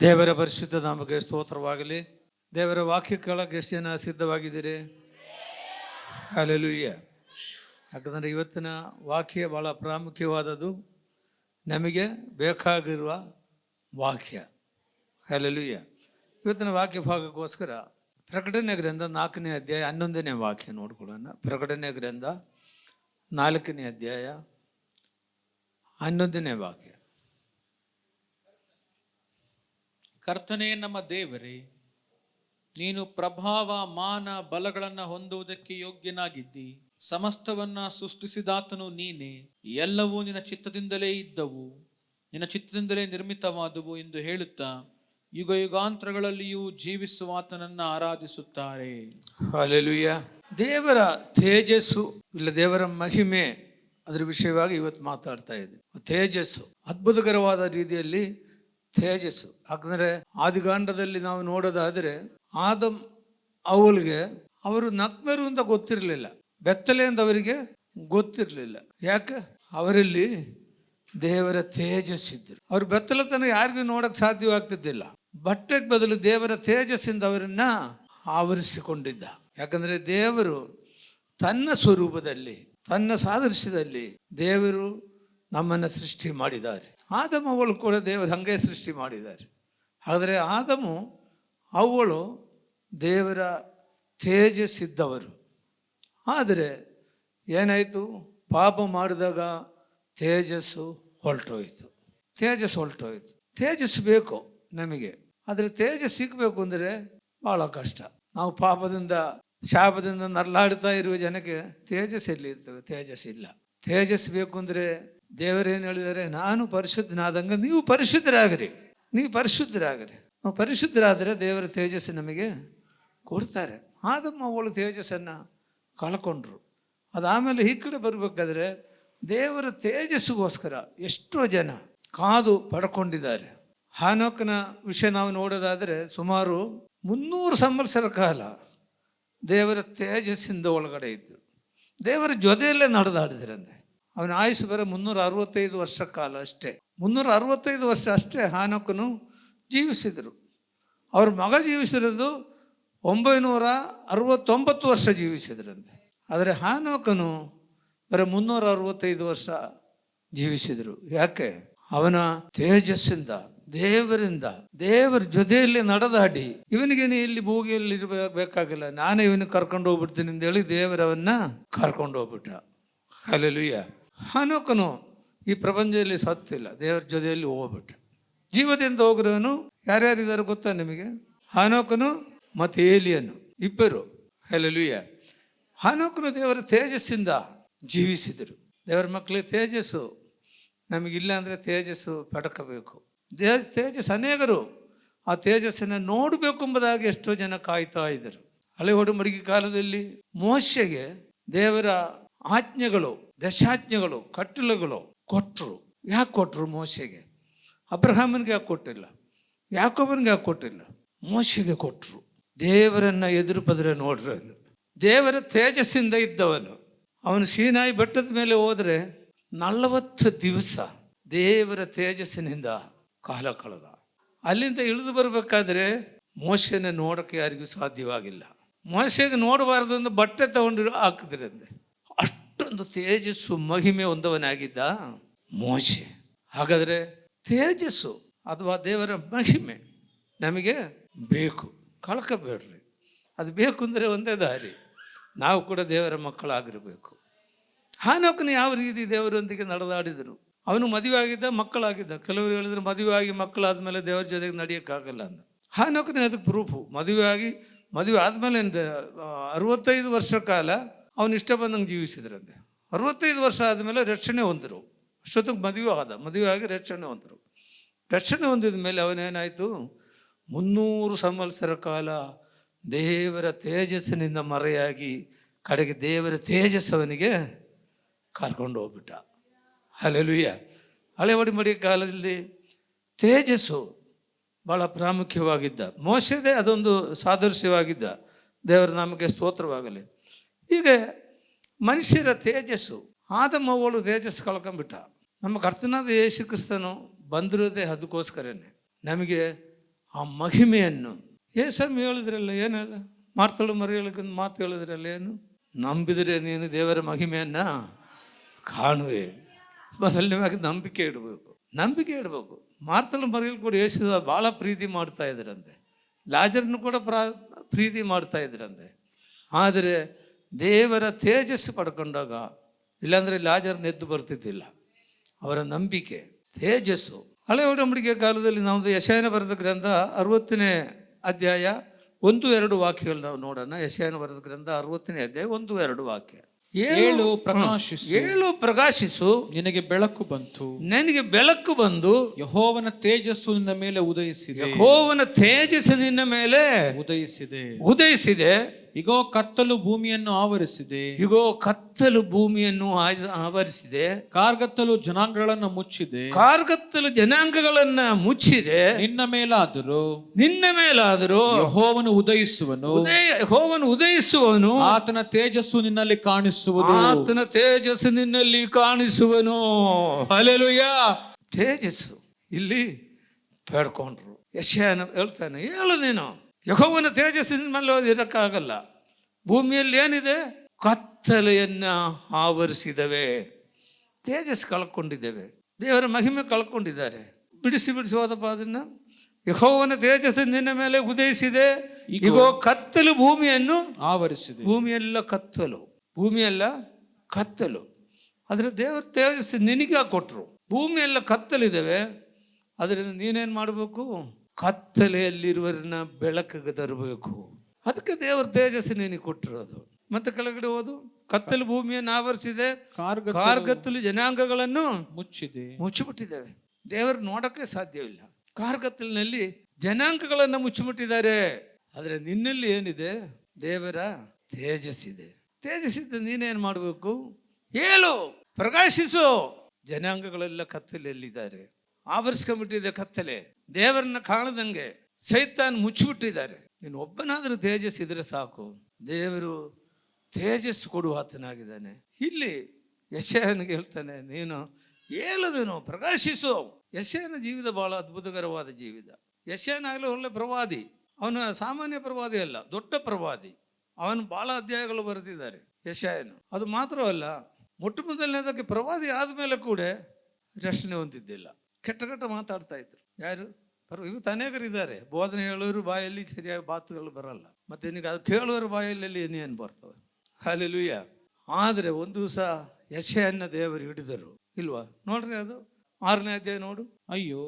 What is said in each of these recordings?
ದೇವರ ಪರಿಶುದ್ಧ ನಾಮಕ್ಕೆ ಸ್ತೋತ್ರವಾಗಲಿ. ದೇವರ ವಾಕ್ಯ ಕೇಳಕ್ಕೆ ಎಷ್ಟು ಜನ ಸಿದ್ಧವಾಗಿದ್ದೀರಿ? ಹಲ್ಲೆಲೂಯಾ. ಯಾಕಂದರೆ ಇವತ್ತಿನ ವಾಕ್ಯ ಭಾಳ ಪ್ರಾಮುಖ್ಯವಾದದ್ದು, ನಮಗೆ ಬೇಕಾಗಿರುವ ವಾಕ್ಯ. ಹಲ್ಲೆಲೂಯಾ. ಇವತ್ತಿನ ವಾಕ್ಯ ಭಾಗಕ್ಕೋಸ್ಕರ ಪ್ರಕಟಣೆ ಗ್ರಂಥ 4ನೇ ಅಧ್ಯಾಯ 11ನೇ ವಾಕ್ಯ ನೋಡ್ಕೊಳ್ಳೋಣ. ಪ್ರಕಟಣೆ ಗ್ರಂಥ 4ನೇ ಅಧ್ಯಾಯ 11ನೇ ವಾಕ್ಯ. ಕರ್ತನೇ ನಮ್ಮ ದೇವರೇ, ನೀನು ಪ್ರಭಾವ ಮಾನ ಬಲಗಳನ್ನು ಹೊಂದುವುದಕ್ಕೆ ಯೋಗ್ಯನಾಗಿದ್ದಿ. ಸಮಸ್ತವನ್ನ ಸೃಷ್ಟಿಸಿದಾತನು ನೀನೇ. ಎಲ್ಲವೂ ನಿನ್ನ ಚಿತ್ತದಿಂದಲೇ ಇದ್ದವು, ನಿನ್ನ ಚಿತ್ತದಿಂದಲೇ ನಿರ್ಮಿತವಾದವು ಎಂದು ಹೇಳುತ್ತಾ ಯುಗ ಯುಗಾಂತರಗಳಲ್ಲಿಯೂ ಜೀವಿಸುವಾತನನ್ನ ಆರಾಧಿಸುತ್ತಾರೆ. ಹಲ್ಲೆಲೂಯಾ. ದೇವರ ತೇಜಸ್ಸು ಇಲ್ಲ ದೇವರ ಮಹಿಮೆ, ಅದರ ವಿಷಯವಾಗಿ ಇವತ್ತು ಮಾತಾಡ್ತಾ ಇದ್ದೀನಿ. ತೇಜಸ್ಸು ಅದ್ಭುತಕರವಾದ ರೀತಿಯಲ್ಲಿ ತೇಜಸ್ಸು. ಯಾಕಂದರೆ ಆದಿಕಾಂಡದಲ್ಲಿ ನಾವು ನೋಡೋದಾದರೆ ಆದಮ್ ಅವಳಿಗೆ ಅವರು ನಗ್ನರು ಅಂತ ಗೊತ್ತಿರಲಿಲ್ಲ, ಬೆತ್ತಲೆ ಅಂತ ಅವರಿಗೆ ಗೊತ್ತಿರಲಿಲ್ಲ. ಯಾಕೆ? ಅವರಲ್ಲಿ ದೇವರ ತೇಜಸ್ಸಿದ್ರು. ಅವ್ರ ಬೆತ್ತಲತನ ಯಾರಿಗೂ ನೋಡಕ್ ಸಾಧ್ಯವಾಗ್ತಿದ್ದಿಲ್ಲ. ಬಟ್ಟೆಗೆ ಬದಲು ದೇವರ ತೇಜಸ್ಸಿಂದ ಅವರನ್ನ ಆವರಿಸಿಕೊಂಡಿದ್ದ. ಯಾಕಂದರೆ ದೇವರು ತನ್ನ ಸ್ವರೂಪದಲ್ಲಿ, ತನ್ನ ಸಾದೃಶ್ಯದಲ್ಲಿ ದೇವರು ನಮ್ಮನ್ನು ಸೃಷ್ಟಿ ಮಾಡಿದ್ದಾರೆ. ಆದಮ ಅವಳು ಕೂಡ ದೇವರು ಹಾಗೆ ಸೃಷ್ಟಿ ಮಾಡಿದ್ದಾರೆ. ಆದರೆ ಆದಮು ಅವಳು ದೇವರ ತೇಜಸ್ಸಿದ್ದವರು. ಆದರೆ ಏನಾಯಿತು? ಪಾಪ ಮಾಡಿದಾಗ ತೇಜಸ್ಸು ಹೊರಟೋಯ್ತು. ತೇಜಸ್ಸು ಬೇಕು ನಮಗೆ, ಆದರೆ ತೇಜಸ್ಸು ಸಿಗಬೇಕು ಅಂದರೆ ಭಾಳ ಕಷ್ಟ. ನಾವು ಪಾಪದಿಂದ ಶಾಪದಿಂದ ನರಳಾಡ್ತಾ ಇರುವ ಜನಕ್ಕೆ ತೇಜಸ್ಸು ಎಲ್ಲಿ ಇರ್ತವೆ? ತೇಜಸ್ಸಿಲ್ಲ. ತೇಜಸ್ಸು ಬೇಕು ಅಂದರೆ ದೇವರೇನು ಹೇಳಿದ್ದಾರೆ? ನಾನು ಪರಿಶುದ್ಧನಾದಂಗೆ ನೀವು ಪರಿಶುದ್ಧರಾಗಿರಿ. ನಾವು ಪರಿಶುದ್ಧರಾದರೆ ದೇವರ ತೇಜಸ್ಸು ನಮಗೆ ಕೊಡ್ತಾರೆ. ಆದಮ್ಮ ಅವಳು ತೇಜಸ್ಸನ್ನು ಕಳ್ಕೊಂಡ್ರು. ಅದಾದಮೇಲೆ ಈ ಕಡೆ ಬರಬೇಕಾದ್ರೆ ದೇವರ ತೇಜಸ್ಸಿಗೋಸ್ಕರ ಎಷ್ಟೋ ಜನ ಕಾದು ಪಡ್ಕೊಂಡಿದ್ದಾರೆ. ಹಾನೋಕನ ವಿಷಯ ನಾವು ನೋಡೋದಾದರೆ ಸುಮಾರು 300 ಸಂವತ್ಸರ ಕಾಲ ದೇವರ ತೇಜಸ್ಸಿಂದ ಒಳಗಡೆ ಇದ್ದು ದೇವರ ಜೊತೆಯಲ್ಲೇ ನಡೆದಾಡಿದ್ರಂತೆ. ಅವನ ಆಯುಷ್ ಬರೋ 365 ವರ್ಷ ಕಾಲ ಅಷ್ಟೇ. 365 ವರ್ಷ ಅಷ್ಟೇ ಹಾನೋಕನು ಜೀವಿಸಿದರು. ಅವ್ರ ಮಗ ಜೀವಿಸಿರೋದು 969 ವರ್ಷ ಜೀವಿಸಿದ್ರಂತೆ. ಆದರೆ ಹಾನೋಕನು ಬರೀ 365 ವರ್ಷ ಜೀವಿಸಿದರು. ಯಾಕೆ? ಅವನ ತೇಜಸ್ಸಿಂದ, ದೇವರ ಜೊತೆಯಲ್ಲಿ ನಡೆದಾಡಿ, ಇವನಿಗೇನು ಇಲ್ಲಿ ಭೂಗಿಯಲ್ಲಿ ಬೇಕಾಗಿಲ್ಲ, ನಾನೇ ಇವನಿಗೆ ಕರ್ಕೊಂಡು ಹೋಗ್ಬಿಡ್ತೀನಿ ಅಂತೇಳಿ ದೇವರವನ್ನ ಕರ್ಕೊಂಡು ಹೋಗ್ಬಿಟ್ಟ. ಹಲ್ಲೆಲೂಯಾ. ಹಾನೋಕನು ಈ ಪ್ರಪಂಚದಲ್ಲಿ ಸತ್ತಿಲ್ಲ, ದೇವರ ಜೊತೆಯಲ್ಲಿ ಹೋಗ್ಬಿಟ್ಟ. ಜೀವದಿಂದ ಹೋಗಿರೋನು ಯಾರ್ಯಾರಿದ್ದಾರೆ ಗೊತ್ತಾ ನಿಮಗೆ? ಹಾನೋಕನು ಮತ್ತು ಏಲಿಯನು ಇಬ್ಬರು. ಹಲ್ಲೆಲೂಯಾ. ಹಾನೋಕನು ದೇವರ ತೇಜಸ್ಸಿಂದ ಜೀವಿಸಿದರು. ದೇವರ ಮಕ್ಕಳಿಗೆ ತೇಜಸ್ಸು ನಮಗಿಲ್ಲ ಅಂದರೆ ತೇಜಸ್ಸು ಪಡ್ಕೋಬೇಕು. ತೇಜಸ್ಸು ಅನೇಕರು ಆ ತೇಜಸ್ಸನ್ನು ನೋಡಬೇಕು ಎಂಬುದಾಗಿ ಎಷ್ಟೋ ಜನ ಕಾಯ್ತಾ ಇದ್ದರು. ಹಳೆ ಒಡಂಬಡಿಕೆ ಕಾಲದಲ್ಲಿ ಮೋಶೆಗೆ ದೇವರ ಆಜ್ಞೆಗಳು, ದಶಾಜ್ಞೆಗಳು, ಕಟ್ಟಳೆಗಳು ಕೊಟ್ಟರು. ಯಾಕೆ ಕೊಟ್ಟರು? ಮೋಶೆಗೆ. ಅಬ್ರಹಾಮನಿಗೆ ಯಾಕೆ ಕೊಟ್ಟಿಲ್ಲ? ಯಾಕೋಬನಿಗೆ ಯಾಕೆ ಕೊಟ್ಟಿಲ್ಲ? ಮೋಶೆಗೆ ಕೊಟ್ಟರು. ದೇವರನ್ನ ಎದುರು ಪದರೆ ನೋಡ್ರಿ. ದೇವರ ತೇಜಸ್ಸಿಂದ ಇದ್ದವನು. ಅವನು ಸೀನಾಯಿ ಬೆಟ್ಟದ ಮೇಲೆ ಹೋದರೆ 40 ದಿವಸ ದೇವರ ತೇಜಸ್ಸಿನಿಂದ ಕಾಲ ಕಳೆದ. ಅಲ್ಲಿಂದ ಇಳಿದು ಬರಬೇಕಾದ್ರೆ ಮೋಶೆನ ನೋಡೋಕ್ಕೆ ಯಾರಿಗೂ ಸಾಧ್ಯವಾಗಿಲ್ಲ. ಮೋಶೆಗೆ ನೋಡಬಾರ್ದು ಅಂತ ಬಟ್ಟೆ ತಗೊಂಡು ಹಾಕಿದ್ರಂತೆ. ಅಷ್ಟೊಂದು ತೇಜಸ್ಸು ಮಹಿಮೆ ಹೊಂದವನಾಗಿದ್ದ ಮೋಶೆ. ಹಾಗಾದರೆ ತೇಜಸ್ಸು ಅಥವಾ ದೇವರ ಮಹಿಮೆ ನಮಗೆ ಬೇಕು, ಕಳ್ಕೋಬೇಡ್ರಿ. ಅದು ಬೇಕು ಅಂದರೆ ಒಂದೇ ದಾರಿ, ನಾವು ಕೂಡ ದೇವರ ಮಕ್ಕಳಾಗಿರಬೇಕು. ಹಾನೋಕನು ಯಾವ ರೀತಿ ದೇವರೊಂದಿಗೆ ನಡೆದಾಡಿದರು? ಅವನು ಮದುವೆ ಆಗಿದ್ದ, ಮಕ್ಕಳಾಗಿದ್ದ. ಕೆಲವರು ಹೇಳಿದ್ರು ಮದುವೆ ಆಗಿ ಮಕ್ಕಳಾದ ಮೇಲೆ ದೇವರ ಜೊತೆಗೆ ನಡೆಯೋಕ್ಕಾಗಲ್ಲ ಅಂತ. ಹಾನೋಕನೇ ಅದಕ್ಕೆ ಪ್ರೂಫು. ಮದುವೆ ಆದಮೇಲೆ 65 ವರ್ಷ ಕಾಲ ಅವನು ಇಷ್ಟ ಬಂದಂಗೆ ಜೀವಿಸಿದ್ರಂತೆ. 65 ವರ್ಷ ಆದಮೇಲೆ ರಕ್ಷಣೆ ಹೊಂದರು. ಅಷ್ಟೊತ್ತಿಗೆ ಮದುವೆ ಆಗಿ ರಕ್ಷಣೆ ಹೊಂದಿದ ಮೇಲೆ ಅವನೇನಾಯಿತು? 300 ಸಂವತ್ಸರ ಕಾಲ ದೇವರ ತೇಜಸ್ಸಿನಿಂದ ಮರೆಯಾಗಿ ಕಡೆಗೆ ದೇವರ ತೇಜಸ್ಸವನಿಗೆ ಕರ್ಕೊಂಡು ಹೋಗ್ಬಿಟ್ಟ. ಹಲ್ಲೆಲೂಯಾ. ಹಳೆ ಒಡಂಬಡಿಕೆ ಕಾಲದಲ್ಲಿ ತೇಜಸ್ಸು ಭಾಳ ಪ್ರಾಮುಖ್ಯವಾಗಿದ್ದ. ಮೋಶೆದೇ ಅದೊಂದು ಸಾದೃಶ್ಯವಾಗಿದ್ದ. ದೇವರ ನಾಮಕ್ಕೆ ಸ್ತೋತ್ರವಾಗಲಿ. ಹೀಗೆ ಮನುಷ್ಯರ ತೇಜಸ್ಸು, ಆದಮ ಅವಳು ತೇಜಸ್ಸು ಕಳ್ಕೊಂಡ್ಬಿಟ್ಟ. ನಮ್ಮ ಕರ್ತನಾದ ಯೇಸು ಕ್ರಿಸ್ತನು ಬಂದಿರೋದೇ ಅದಕ್ಕೋಸ್ಕರನೇ. ನಮಗೆ ಆ ಮಹಿಮೆಯನ್ನು ಯೇಸಮ್ಮ ಹೇಳಿದ್ರಲ್ಲ, ಏನು ಹೇಳ್ದ? ಮಾರ್ತಳು ಮರಿಯಳಿಗೊಂದು ಮಾತು ಹೇಳಿದ್ರಲ್ಲ, ಏನು? ನಂಬಿದರೆ ನೀನು ದೇವರ ಮಹಿಮೆಯನ್ನ ಕಾಣುವೆ. ಮೊದಲನೇವಾಗಿ ನಂಬಿಕೆ ಇಡಬೇಕು, ನಂಬಿಕೆ ಇಡಬೇಕು. ಮಾರ್ತಳು ಮರಿಯಳು ಕೂಡ ಯೇಸು ಭಾಳ ಪ್ರೀತಿ ಮಾಡ್ತಾ ಇದ್ರಂತೆ, ಲಾಜರನ್ನು ಕೂಡ ಪ್ರೀತಿ ಮಾಡ್ತಾ ಇದ್ರಂತೆ. ಆದರೆ ದೇವರ ತೇಜಸ್ಸು ಪಡ್ಕೊಂಡಾಗ, ಇಲ್ಲಾಂದರೆ ಲಾಜರ್ನ ಎದ್ದು ಬರ್ತಿದ್ದಿಲ್ಲ. ಅವರ ನಂಬಿಕೆ, ತೇಜಸ್ಸು. ಹಳೆ ಒಡಂಬಡಿಕೆ ಕಾಲದಲ್ಲಿ ನಾವು ಯೆಶಾಯನ ಬರೆದ ಗ್ರಂಥ 60ನೇ ಅಧ್ಯಾಯ 1-2 ವಾಕ್ಯಗಳು ನಾವು ನೋಡೋಣ. ಯೆಶಾಯನ ಬರೆದ ಗ್ರಂಥ 60ನೇ ಅಧ್ಯಾಯ 1-2 ವಾಕ್ಯ. ಏಳು ಪ್ರಕಾಶಿಸು, ಏಳು ಪ್ರಕಾಶಿಸು, ನಿನಗೆ ಬೆಳಕು ಬಂತು, ನನಗೆ ಬೆಳಕು ಬಂದು ಯೆಹೋವನ ತೇಜಸ್ಸು ನಿನ್ನ ಮೇಲೆ ಉದಯಿಸಿದೆ, ಯೆಹೋವನ ತೇಜಸ್ಸು ನಿನ್ನ ಮೇಲೆ ಉದಯಿಸಿದೆ. ಇಗೋ ಕತ್ತಲು ಭೂಮಿಯನ್ನು ಆವರಿಸಿದೆ, ಇಗೋ ಕತ್ತಲು ಭೂಮಿಯನ್ನು ಆವರಿಸಿದೆ. ಕಾರ್ಗತ್ತಲು ಜನಾಂಗಗಳನ್ನು ಮುಚ್ಚಿದೆ, ಕಾರ್ಗತ್ತಲು ಜನಾಂಗಗಳನ್ನ ಮುಚ್ಚಿದೆ. ನಿನ್ನ ಮೇಲಾದರೂ ಯೆಹೋವನು ಉದಯಿಸುವನು, ಆತನ ತೇಜಸ್ಸು ನಿನ್ನಲ್ಲಿ ಕಾಣಿಸುವುದು, ಆತನ ತೇಜಸ್ಸು ನಿನ್ನಲ್ಲಿ ಕಾಣಿಸುವನು. ಹಲ್ಲೆಲೂಯಾ. ತೇಜಸ್ಸು ಇಲ್ಲಿ ಬೇಡ್ಕೊಂಡ್ರು. ಯೆಶಾಯನ ಹೇಳ್ತಾನೆ, ಹೇಳು ನೀನು, ಯೆಹೋವನ ತೇಜಸ್ಸಿನ ಮೇಲೆ ಇರಕ್ಕಾಗಲ್ಲ. ಭೂಮಿಯಲ್ಲಿ ಏನಿದೆ? ಕತ್ತಲೆಯನ್ನ ಆವರಿಸಿದವೆ, ತೇಜಸ್ಸು ಕಳ್ಕೊಂಡಿದ್ದೇವೆ, ದೇವರ ಮಹಿಮೆ ಕಳ್ಕೊಂಡಿದ್ದಾರೆ. ಬಿಡಿಸಿ ಹೋದಪ್ಪ ಅದನ್ನ. ಯೆಹೋವನ ತೇಜಸ್ಸು ನಿನ್ನ ಮೇಲೆ ಉದಯಿಸಿದೆ, ಇಗೋ ಕತ್ತಲು ಭೂಮಿಯನ್ನು ಆವರಿಸಿದೆ. ಭೂಮಿಯೆಲ್ಲ ಕತ್ತಲು, ಭೂಮಿಯೆಲ್ಲ ಕತ್ತಲು. ಆದರೆ ದೇವರ ತೇಜಸ್ಸು ನಿನಗೆ ಕೊಟ್ಟರು. ಭೂಮಿಯೆಲ್ಲ ಕತ್ತಲಿದ್ದಾವೆ, ಅದರಿಂದ ನೀನೇನು ಮಾಡಬೇಕು? ಕತ್ತಲೆಯಲ್ಲಿರುವರನ್ನ ಬೆಳಕಿಗೆ ತರಬೇಕು. ಅದಕ್ಕೆ ದೇವರ ತೇಜಸ್ಸು ನಿನಗೆ ಕೊಟ್ಟಿರೋದು. ಮತ್ತೆ ಕೆಳಗಡೆ ಹೋದು, ಕತ್ತಲು ಭೂಮಿಯನ್ನು ಆವರಿಸಿದೆ, ಕಾರ್ಗತ್ತಲು ಜನಾಂಗಗಳನ್ನು ಮುಚ್ಚಿಬಿಟ್ಟಿದ್ದೇವೆ. ದೇವರು ನೋಡಕ್ಕೆ ಸಾಧ್ಯವಿಲ್ಲ. ಕಾರ್ಗತ್ತಲಿನಲ್ಲಿ ಜನಾಂಗಗಳನ್ನು ಮುಚ್ಚಿಬಿಟ್ಟಿದ್ದಾರೆ. ಆದರೆ ನಿನ್ನಲ್ಲಿ ಏನಿದೆ? ದೇವರ ತೇಜಸ್ಸಿದೆ. ತೇಜಸ್ಸಿದ್ದ ನೀನೇನು ಮಾಡಬೇಕು? ಹೇಳು, ಪ್ರಕಾಶಿಸು. ಜನಾಂಗಗಳೆಲ್ಲ ಕತ್ತಲೆಯಲ್ಲಿದ್ದಾರೆ, ಆವರಿಸ್ಕೊಂಡ್ಬಿಟ್ಟಿದೆ ಕತ್ತಲೆ. ದೇವರನ್ನ ಕಾಣದಂಗೆ ಸೈತಾನ್ ಮುಚ್ಚಿಬಿಟ್ಟಿದ್ದಾರೆ. ನೀನು ಒಬ್ಬನಾದರೂ ತೇಜಸ್ಸಿದ್ರೆ ಸಾಕು. ದೇವರು ತೇಜಸ್ಸು ಕೊಡುವ ಆತನಾಗಿದ್ದಾನೆ. ಇಲ್ಲಿ ಯೆಶಾಯನಿಗೆ ಹೇಳ್ತಾನೆ, ನೀನು ಹೇಳುದನು, ಪ್ರಕಾಶಿಸು. ಯೆಶಾಯನ ಜೀವಿತ ಬಹಳ ಅದ್ಭುತಕರವಾದ ಜೀವಿತ. ಯೆಶಾಯನಾಗಲೂ ಒಳ್ಳೆ ಪ್ರವಾದಿ. ಅವನು ಸಾಮಾನ್ಯ ಪ್ರವಾದಿ ಅಲ್ಲ, ದೊಡ್ಡ ಪ್ರವಾದಿ. ಅವನು ಬಹಳ ಅಧ್ಯಾಯಗಳು ಬರೆದಿದ್ದಾರೆ ಯೆಶಾಯನು. ಅದು ಮಾತ್ರವಲ್ಲ, ಮೊಟ್ಟ ಮೊದಲನೇದಕ್ಕೆ ಪ್ರವಾದಿ ಆದಮೇಲೆ ಕೂಡ ರಕ್ಷಣೆ ಹೊಂದಿದ್ದಿಲ್ಲ. ಕೆಟ್ಟ ಕೆಟ್ಟ ಮಾತಾಡ್ತಾ ಇದ್ರು. ಯಾರು? ಇವತ್ತು ಅನೇಕರಿದ್ದಾರೆ, ಬೋಧನೆ ಹೇಳೋರು ಬಾಯಲ್ಲಿ ಸರಿಯಾಗಿ ಮಾತುಗಳು ಬರಲ್ಲ. ಮತ್ತೆ ನಿನಗೆ ಅದು ಕೇಳೋರ ಬಾಯಲ್ಲಿ ಏನೇನು ಬರ್ತವೆ. ಹಲ್ಲೆಲೂಯಾ. ಆದರೆ ಒಂದು ದಿವಸ ಯೆಶಾಯನ ದೇವರು ಹಿಡಿದರು, ಇಲ್ವಾ? ನೋಡ್ರಿ, ಅದು 6ನೇ ಅಧ್ಯಾಯ ನೋಡು. ಅಯ್ಯೋ,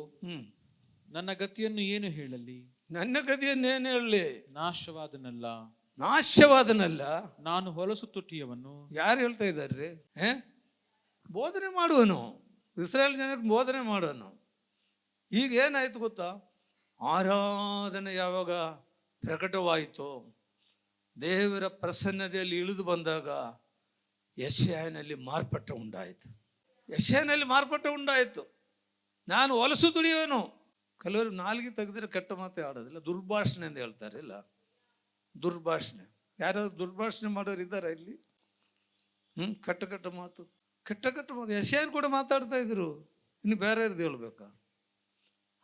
ನನ್ನ ಗತಿಯನ್ನು ಏನು ಹೇಳಲಿ? ನನ್ನ ಗತಿಯನ್ನು ಏನು ಹೇಳಲಿ? ನಾಶವಾದನಲ್ಲ, ನಾನು ಹೊಲಸು ತುಟಿಯವನು. ಯಾರು ಹೇಳ್ತಾ ಇದ್ದಾರೆ? ಬೋಧನೆ ಮಾಡುವನು, ಇಸ್ರಾಯೇಲ್ ಜನಕ್ಕೆ ಬೋಧನೆ ಮಾಡುವನು. ಈಗ ಏನಾಯ್ತು ಗೊತ್ತಾ? ಆರಾಧನೆ ಯಾವಾಗ ಪ್ರಕಟವಾಯಿತು, ದೇವರ ಪ್ರಸನ್ನತೆಯಲ್ಲಿ ಇಳಿದು ಬಂದಾಗ ಯೆಶಾಯನಲ್ಲಿ ಮಾರ್ಪಟ್ಟ ಉಂಟಾಯಿತು. ಯೆಶಾಯನಲ್ಲಿ ಮಾರ್ಪಟ್ಟ ಉಂಟಾಯಿತು. ನಾನು ಹೊಲಸು ದುಡಿಯೋನು. ಕೆಲವರು ನಾಲ್ಗೆ ತೆಗೆದ್ರೆ ಕೆಟ್ಟ ಮಾತೇ ಆಡೋದಿಲ್ಲ, ದುರ್ಭಾಷಣೆ ಅಂತ ಹೇಳ್ತಾರೆ. ಇಲ್ಲ, ದುರ್ಭಾಷಣೆ. ಯಾರಾದ್ರು ದುರ್ಭಾಷಣೆ ಮಾಡೋರು ಇದ್ದಾರಾ ಇಲ್ಲಿ? ಕೆಟ್ಟ ಕೆಟ್ಟ ಮಾತು. ಯೆಶಾಯನ್ ಕೂಡ ಮಾತಾಡ್ತಾ ಇದ್ರು. ಇನ್ನು ಬೇರೆ ಇರ್ದು ಹೇಳ್ಬೇಕಾ?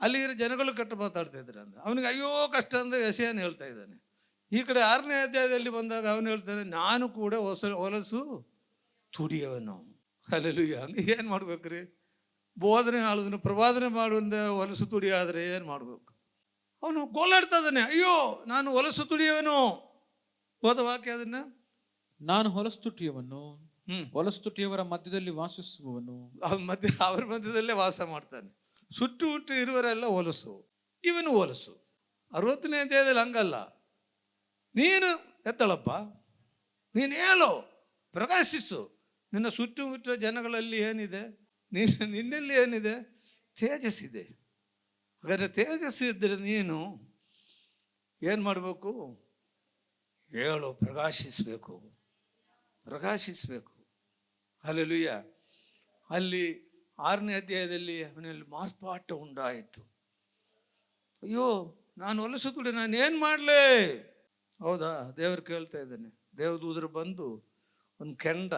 ಅಲ್ಲಿರೋ ಜನಗಳು ಕೆಟ್ಟ ಮಾತಾಡ್ತಾ ಇದ್ರು ಅಂದ್ರೆ ಅವನಿಗೆ ಅಯ್ಯೋ ಕಷ್ಟ ಅಂದ್ರೆ ಯೆಶಾಯನ್ ಹೇಳ್ತಾ ಇದ್ದಾನೆ. ಈ ಕಡೆ 6ನೇ ಅಧ್ಯಾಯದಲ್ಲಿ ಬಂದಾಗ ಅವನು ಹೇಳ್ತಾನೆ, ನಾನು ಕೂಡ ಹೊಲಸು ತುಡಿಯವನು. ಹಲ್ಲೆಲೂಯಾ. ಹಂಗೆ ಏನು ಮಾಡ್ಬೇಕ್ರಿ? ಬೋಧನೆ ಆಳೋದನ್ನು ಪ್ರವಾದನೆ ಮಾಡುವಂದ ಹೊಲಸು ತುಡಿ ಆದರೆ ಏನು ಮಾಡ್ಬೇಕು? ಅವನು ಗೋಳಾಡ್ತಾ ಇದ್ದಾನೆ, ಅಯ್ಯೋ ನಾನು ಹೊಲಸು ತುಡಿಯವನು. ಹೋದ ವಾಕ್ಯ ಅದನ್ನ, ನಾನು ಹೊಲಸು ತುಟಿಯವನು, ಹೊಲಸು ತುಟಿಯವರ ಮಧ್ಯದಲ್ಲಿ ವಾಸಿಸುವವನು. ಅವ್ರ ಮಧ್ಯದಲ್ಲೇ ವಾಸ ಮಾಡ್ತಾನೆ. ಸುಟ್ಟು ಹುಟ್ಟು ಇರುವರೆಲ್ಲ ಹೊಲಸು, ಇವನು ಹೊಲಸು. 60ನೇ ಅಧ್ಯಾಯದಲ್ಲಿ ಹಂಗಲ್ಲ. ನೀನು ಎತ್ತಳಪ್ಪ, ನೀನು ಹೇಳು, ಪ್ರಕಾಶಿಸು. ನಿನ್ನ ಸುತ್ತಮುತ್ತ ಜನಗಳಲ್ಲಿ ಏನಿದೆ? ನಿನ್ನಲ್ಲಿ ಏನಿದೆ? ತೇಜಸ್ಸಿದೆ. ಹಾಗಾದರೆ ತೇಜಸ್ಸು ಇದ್ದರೆ ನೀನು ಏನು ಮಾಡಬೇಕು? ಹೇಳು, ಪ್ರಕಾಶಿಸಬೇಕು. ಹಲ್ಲೆಲೂಯಾ. ಅಲ್ಲಿ 6ನೇ ಅಧ್ಯಾಯದಲ್ಲಿ ಅವನಲ್ಲಿ ಮಾರ್ಪಾಟ ಉಂಟಾಯಿತು. ಅಯ್ಯೋ ನಾನು ಹೊಲಸು ತುಡಿ, ನಾನು ಏನು ಮಾಡಲಿ? ಹೌದಾ? ದೇವರು ಕೇಳ್ತಾ ಇದ್ದಾನೆ. ದೇವದೂತರು ಬಂದು ಒಂದು ಕೆಂಡ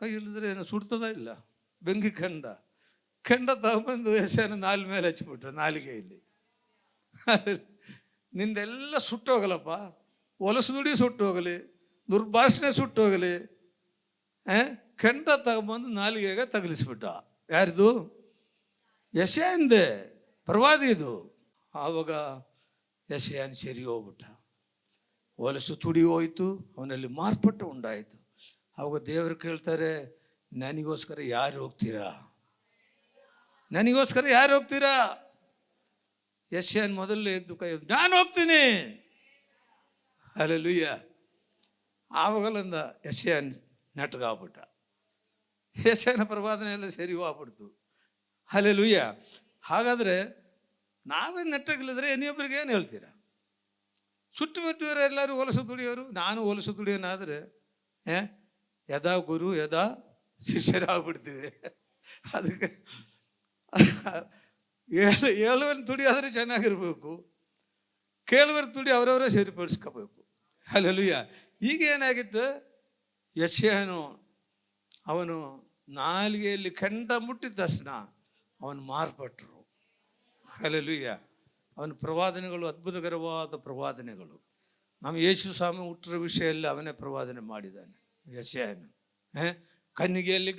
ಕೈ ಇಳಿದ್ರೆ ಏನು ಸುಡ್ತದ? ಇಲ್ಲ, ಬೆಂಕಿ ಕೆಂಡ ತಗೊಂಬಂದು ಯೆಶಾಯನ ನಾಲ್ ಮೇಲೆ ಹಚ್ಚಿಬಿಟ್ರು, ನಾಲಿಗೆಯಲ್ಲಿ. ನಿಂದೆಲ್ಲ ಸುಟ್ಟೋಗಲಪ್ಪ, ಹೊಲಸು ದುಡಿ ಸುಟ್ಟೋಗಲಿ, ದುರ್ಭಾಷಣೆ ಸುಟ್ಟೋಗಲಿ, ಕೆಂಡ ತಗೊಂಬಂದು ನಾಲಿಗೆಗೆ ತಗಲಿಸ್ಬಿಟ್ಟ. ಯಾರಿದು? ಯೆಶಾಯಂದೆ, ಪ್ರವಾದಿ ಇದು. ಆವಾಗ ಯೆಶಾಯನ ಸರಿ ಹೋಗ್ಬಿಟ್ಟ, ಹೊಲಸು ತುಡಿ ಹೋಯ್ತು, ಅವನಲ್ಲಿ ಮಾರ್ಪಟ್ಟು ಉಂಟಾಯಿತು. ಆವಾಗ ದೇವರು ಕೇಳ್ತಾರೆ, ನನಗೋಸ್ಕರ ಯಾರು ಹೋಗ್ತೀರಾ? ನನಗೋಸ್ಕರ ಯಾರು ಹೋಗ್ತೀರಾ? ಯೆಶಾಯನ ಮೊದಲು ಎದ್ದು ಕೈ, ನಾನು ಹೋಗ್ತೀನಿ. ಹಲ್ಲೆಲೂಯಾ. ಆವಾಗಲಿಂದ ಯೆಶಾಯನ ನೆಟ್ಟಗಾಗ್ಬಿಟ್ಟ. ಯೆಶಾಯನ ಪ್ರವಾದನೆ ಎಲ್ಲ ಸರಿ ಹೋಗ್ಬಿಡ್ತು. ಹಲ್ಲೆಲೂಯಾ. ಹಾಗಾದರೆ ನಾವೇ ನೆಟ್ಟಗಿಲ್ಲದ್ರೆ ಇನ್ನೊಬ್ಬರಿಗೆ ಏನು ಹೇಳ್ತೀರಾ? ಸುತ್ತಮುತ್ತವರು ಎಲ್ಲರೂ ಹೊಲಸು ದುಡಿಯೋರು, ನಾನು ಹೊಲಸು ದುಡಿಯೋನಾದರೆ ಯದಾ ಗುರು ಯದಾ ಶಿಷ್ಯರಾಗ್ಬಿಡ್ತೀವಿ. ಅದಕ್ಕೆ ಹೇಳುವನ್ ತುಡಿ ಆದರೆ ಚೆನ್ನಾಗಿರ್ಬೇಕು, ಕೇಳುವರ ತುಡಿ ಅವರವರೇ ಸರಿಪಡಿಸ್ಕೋಬೇಕು. ಹಲ್ಲೆಲೂಯಾ. ಈಗ ಏನಾಗಿತ್ತು? ಯೆಶಾಯನು ಅವನು ನಾಲಿಗೆಯಲ್ಲಿ ಕೆಂಡ ಮುಟ್ಟಿದ ತಕ್ಷಣ ಅವನು ಮಾರ್ಪಟ್ಟರು. ಹಲ್ಲೆಲೂಯಾ. ಅವನ ಪ್ರವಾದನೆಗಳು ಅದ್ಭುತಕರವಾದ ಪ್ರವಾದನೆಗಳು. ನಮ್ಮ ಯೇಸು ಸ್ವಾಮಿ ಹುಟ್ಟರ ವಿಷಯದಲ್ಲಿ ಅವನೇ ಪ್ರವಾದನೆ ಮಾಡಿದ್ದಾನೆ ಯೆಶಾಯನು. ಕನ್ನಿಗೆಯಲ್ಲಿ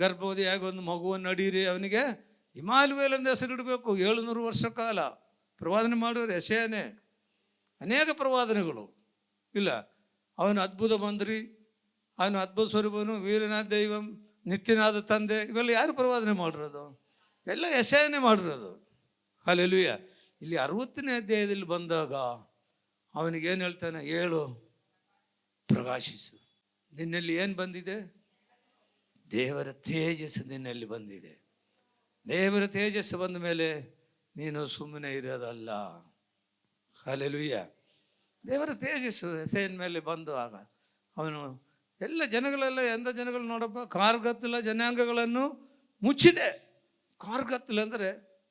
ಗರ್ಭವತಿಯಾಗಿ ಒಂದು ಮಗುವನ್ನು ನಡೀರಿ, ಅವನಿಗೆ ಇಮ್ಮಾನುವೇಲ್ ಎಂದು ಹೆಸರಿಡಬೇಕು. 700 ವರ್ಷ ಕಾಲ ಪ್ರವಾದನೆ ಮಾಡೋರು ಯೆಶಾಯನೇ. ಅನೇಕ ಪ್ರವಾದನೆಗಳು ಇಲ್ಲ. ಅವನು ಅದ್ಭುತ ಮಂತ್ರಿ, ಅವನು ಅದ್ಭುತ ಸ್ವರೂಪನು, ವೀರನಾದ ದೈವಂ, ನಿತ್ಯನಾದ ತಂದೆ, ಇವೆಲ್ಲ ಯಾರು ಪ್ರವಾದನೆ ಮಾಡಿರೋದು? ಎಲ್ಲ ಯೆಶಾಯನೇ ಮಾಡಿರೋದು. ಹಲ್ಲೆಲೂಯಾ. ಇಲ್ಲಿ 60ನೇ ಅಧ್ಯಾಯದಲ್ಲಿ ಬಂದಾಗ ಅವನಿಗೇನು ಹೇಳ್ತಾನೆ? ಹೇಳು, ಪ್ರಕಾಶಿಸು. ನಿನ್ನಲ್ಲಿ ಏನು ಬಂದಿದೆ? ದೇವರ ತೇಜಸ್ಸು ನಿನ್ನಲ್ಲಿ ಬಂದಿದೆ. ದೇವರ ತೇಜಸ್ಸು ಬಂದ ಮೇಲೆ ನೀನು ಸುಮ್ಮನೆ ಇರೋದಲ್ಲ. ಹಲ್ಲೆಲೂಯಾ. ದೇವರ ತೇಜಸ್ಸು ಯೆಶಾಯನ ಮೇಲೆ ಬಂದು ಆಗ ಅವನು ಎಲ್ಲ ಜನಗಳೆಲ್ಲ ಎಂಥ ಜನಗಳು ನೋಡಪ್ಪ, ಕಾರ್ಗತ್ತಲ ಜನಾಂಗಗಳನ್ನು ಮುಚ್ಚಿದೆ. ಕಾರ್ಗತ್ತಲ ಅಂದರೆ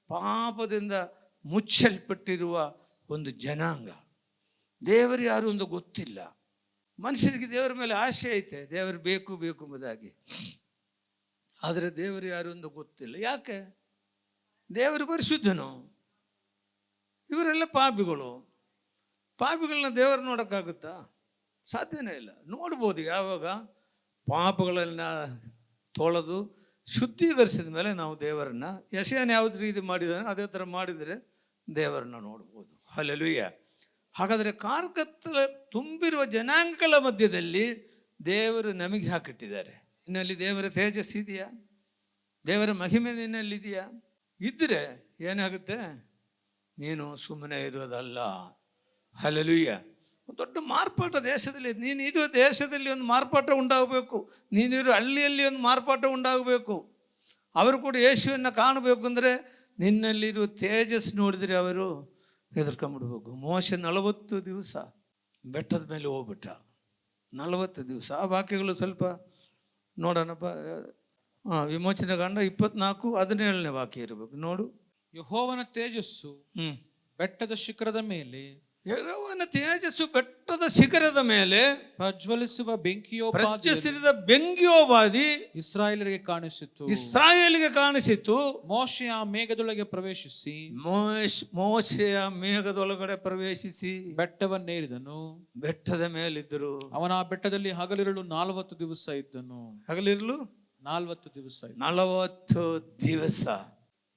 ಪಾಪದಿಂದ ಮುಚ್ಚಲ್ಪಟ್ಟಿರುವ ಒಂದು ಜನಾಂಗ. ದೇವರು ಯಾರು ಒಂದು ಗೊತ್ತಿಲ್ಲ. ಮನುಷ್ಯನಿಗೆ ದೇವರ ಮೇಲೆ ಆಸೆ ಐತೆ, ದೇವರು ಬೇಕು ಬೇಕು ಎಂಬುದಾಗಿ. ಆದರೆ ದೇವರು ಯಾರು ಒಂದು ಗೊತ್ತಿಲ್ಲ. ಯಾಕೆ? ದೇವರು ಪರಿಶುದ್ಧನು, ಇವರೆಲ್ಲ ಪಾಪಿಗಳು. ಪಾಪಿಗಳನ್ನ ದೇವರು ನೋಡೋಕ್ಕಾಗುತ್ತಾ? ಸಾಧ್ಯನೇ ಇಲ್ಲ. ನೋಡ್ಬೋದು ಯಾವಾಗ ಪಾಪಗಳನ್ನ ತೊಳೆದು ಶುದ್ಧೀಕರಿಸಿದ ಮೇಲೆ ನಾವು ದೇವರನ್ನು, ಯೆಶಾಯನ ಯಾವ್ದು ರೀತಿ ಮಾಡಿದಾನೆ ಅದೇ ಥರ ಮಾಡಿದರೆ ದೇವರನ್ನು ನೋಡ್ಬೋದು. ಹಲ್ಲೆಲೂಯಾ. ಹಾಗಾದರೆ ಕಾರ್ಗತ್ತಲ ತುಂಬಿರುವ ಜನಾಂಗಗಳ ಮಧ್ಯದಲ್ಲಿ ದೇವರು ನಮಗೆ ಹಾಕಿಟ್ಟಿದ್ದಾರೆ. ನಿನ್ನಲ್ಲಿ ದೇವರ ತೇಜಸ್ಸು ಇದೆಯಾ? ದೇವರ ಮಹಿಮೆ ನಿನ್ನಲ್ಲಿದೆಯಾ? ಇದ್ದರೆ ಏನಾಗುತ್ತೆ? ನೀನು ಸುಮ್ಮನೆ ಇರೋದಲ್ಲ. ಹಲ್ಲೆಲೂಯಾ. ದೊಡ್ಡ ಮಾರ್ಪಾಟ ದೇಶದಲ್ಲಿ, ನೀನಿರೋ ದೇಶದಲ್ಲಿ ಒಂದು ಮಾರ್ಪಾಟ ಉಂಟಾಗಬೇಕು. ನೀನಿರೋ ಹಳ್ಳಿಯಲ್ಲಿ ಒಂದು ಮಾರ್ಪಾಟ ಉಂಟಾಗಬೇಕು. ಅವರು ಕೂಡ ಯೇಸುವನ್ನು ಕಾಣಬೇಕು ಅಂದರೆ ನಿನ್ನಲ್ಲಿರೋ ತೇಜಸ್ಸು ನೋಡಿದರೆ ಅವರು ಹೆದರ್ಕೊಂಡ್ಬಿಡ್ಬೇಕು. ಮೋಶೆ 40 ದಿವಸ ಬೆಟ್ಟದ ಮೇಲೆ ಹೋಗ್ಬಿಟ್ಟ. 40 ದಿವಸ. ಆ ವಾಕ್ಯಗಳು ಸ್ವಲ್ಪ ನೋಡೋಣಪ್ಪ. ವಿಮೋಚನೆ ಕಾಂಡ 24:17 ವಾಕ್ಯ ಇರಬೇಕು. ನೋಡು. ಯೆಹೋವನ ತೇಜಸ್ಸು ಬೆಟ್ಟದ ಶಿಖರದ ಮೇಲೆ, ಯೆಹೋವನ ತೇಜಸ್ಸು ಬೆಟ್ಟದ ಶಿಖರದ ಮೇಲೆ ಪ್ರಜ್ವಲಿಸುವ ಬೆಂಕಿಯೋಪಾದಿ ಇಸ್ರಾಯೇಲರಿಗೆ ಕಾಣಿಸಿತು. ಇಸ್ರಾಯೇಲಿಗೆ ಕಾಣಿಸಿತು. ಮೋಶೆಯ ಮೇಘದೊಳಗೆ ಪ್ರವೇಶಿಸಿ, ಮೋಶೆಯ ಮೇಘದೊಳಗಡೆ ಪ್ರವೇಶಿಸಿ ಬೆಟ್ಟವನ್ನೇರಿದನು. ಬೆಟ್ಟದ ಮೇಲಿದ್ದರು. ಅವನ ಆ ಬೆಟ್ಟದಲ್ಲಿ ಹಗಲಿರಲು 40 ದಿವಸ ಇದ್ದನು. ಹಗಲಿರಲು 40 ದಿವಸ. 40 ದಿವಸ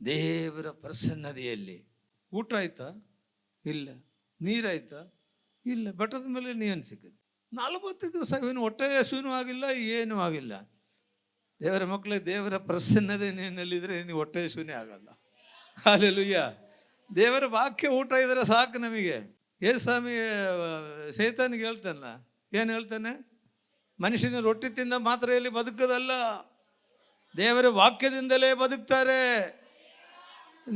ದೇವರ ಪ್ರಸನ್ನತೆಯಲ್ಲಿ. ಊಟ ಆಯ್ತಾ? ಇಲ್ಲ. ನೀರಾಯ್ತಾ? ಇಲ್ಲ. ಬೆಟ್ಟದ ಮೇಲೆ ನೀನು ಸಿಕ್ಕಿದ್ದು. 40 ದಿವಸ ಇವನು ಹೊಟ್ಟೆ ಹಸುನೂ ಆಗಿಲ್ಲ, ಏನೂ ಆಗಿಲ್ಲ. ದೇವರ ಮಕ್ಕಳೇ, ದೇವರ ಪ್ರಸನ್ನತೆ ನಿನ್ನಲ್ಲಿದ್ದರೆ ನೀವು ಹೊಟ್ಟೆ ಹಸುನೇ ಆಗಲ್ಲ. ಹಲ್ಲೆಲೂಯಾ. ದೇವರ ವಾಕ್ಯ ಊಟ ಇದ್ರೆ ಸಾಕು ನಮಗೆ. ಸ್ವಾಮಿ ಸೈತಾನಿಗೆ ಹೇಳ್ತಾನಲ್ಲ, ಏನು ಹೇಳ್ತಾನೆ? ಮನುಷ್ಯನ ರೊಟ್ಟಿ ತಿಂದ ಮಾತ್ರೆಯಲ್ಲಿ ಬದುಕೋದಲ್ಲ, ದೇವರ ವಾಕ್ಯದಿಂದಲೇ ಬದುಕ್ತಾರೆ.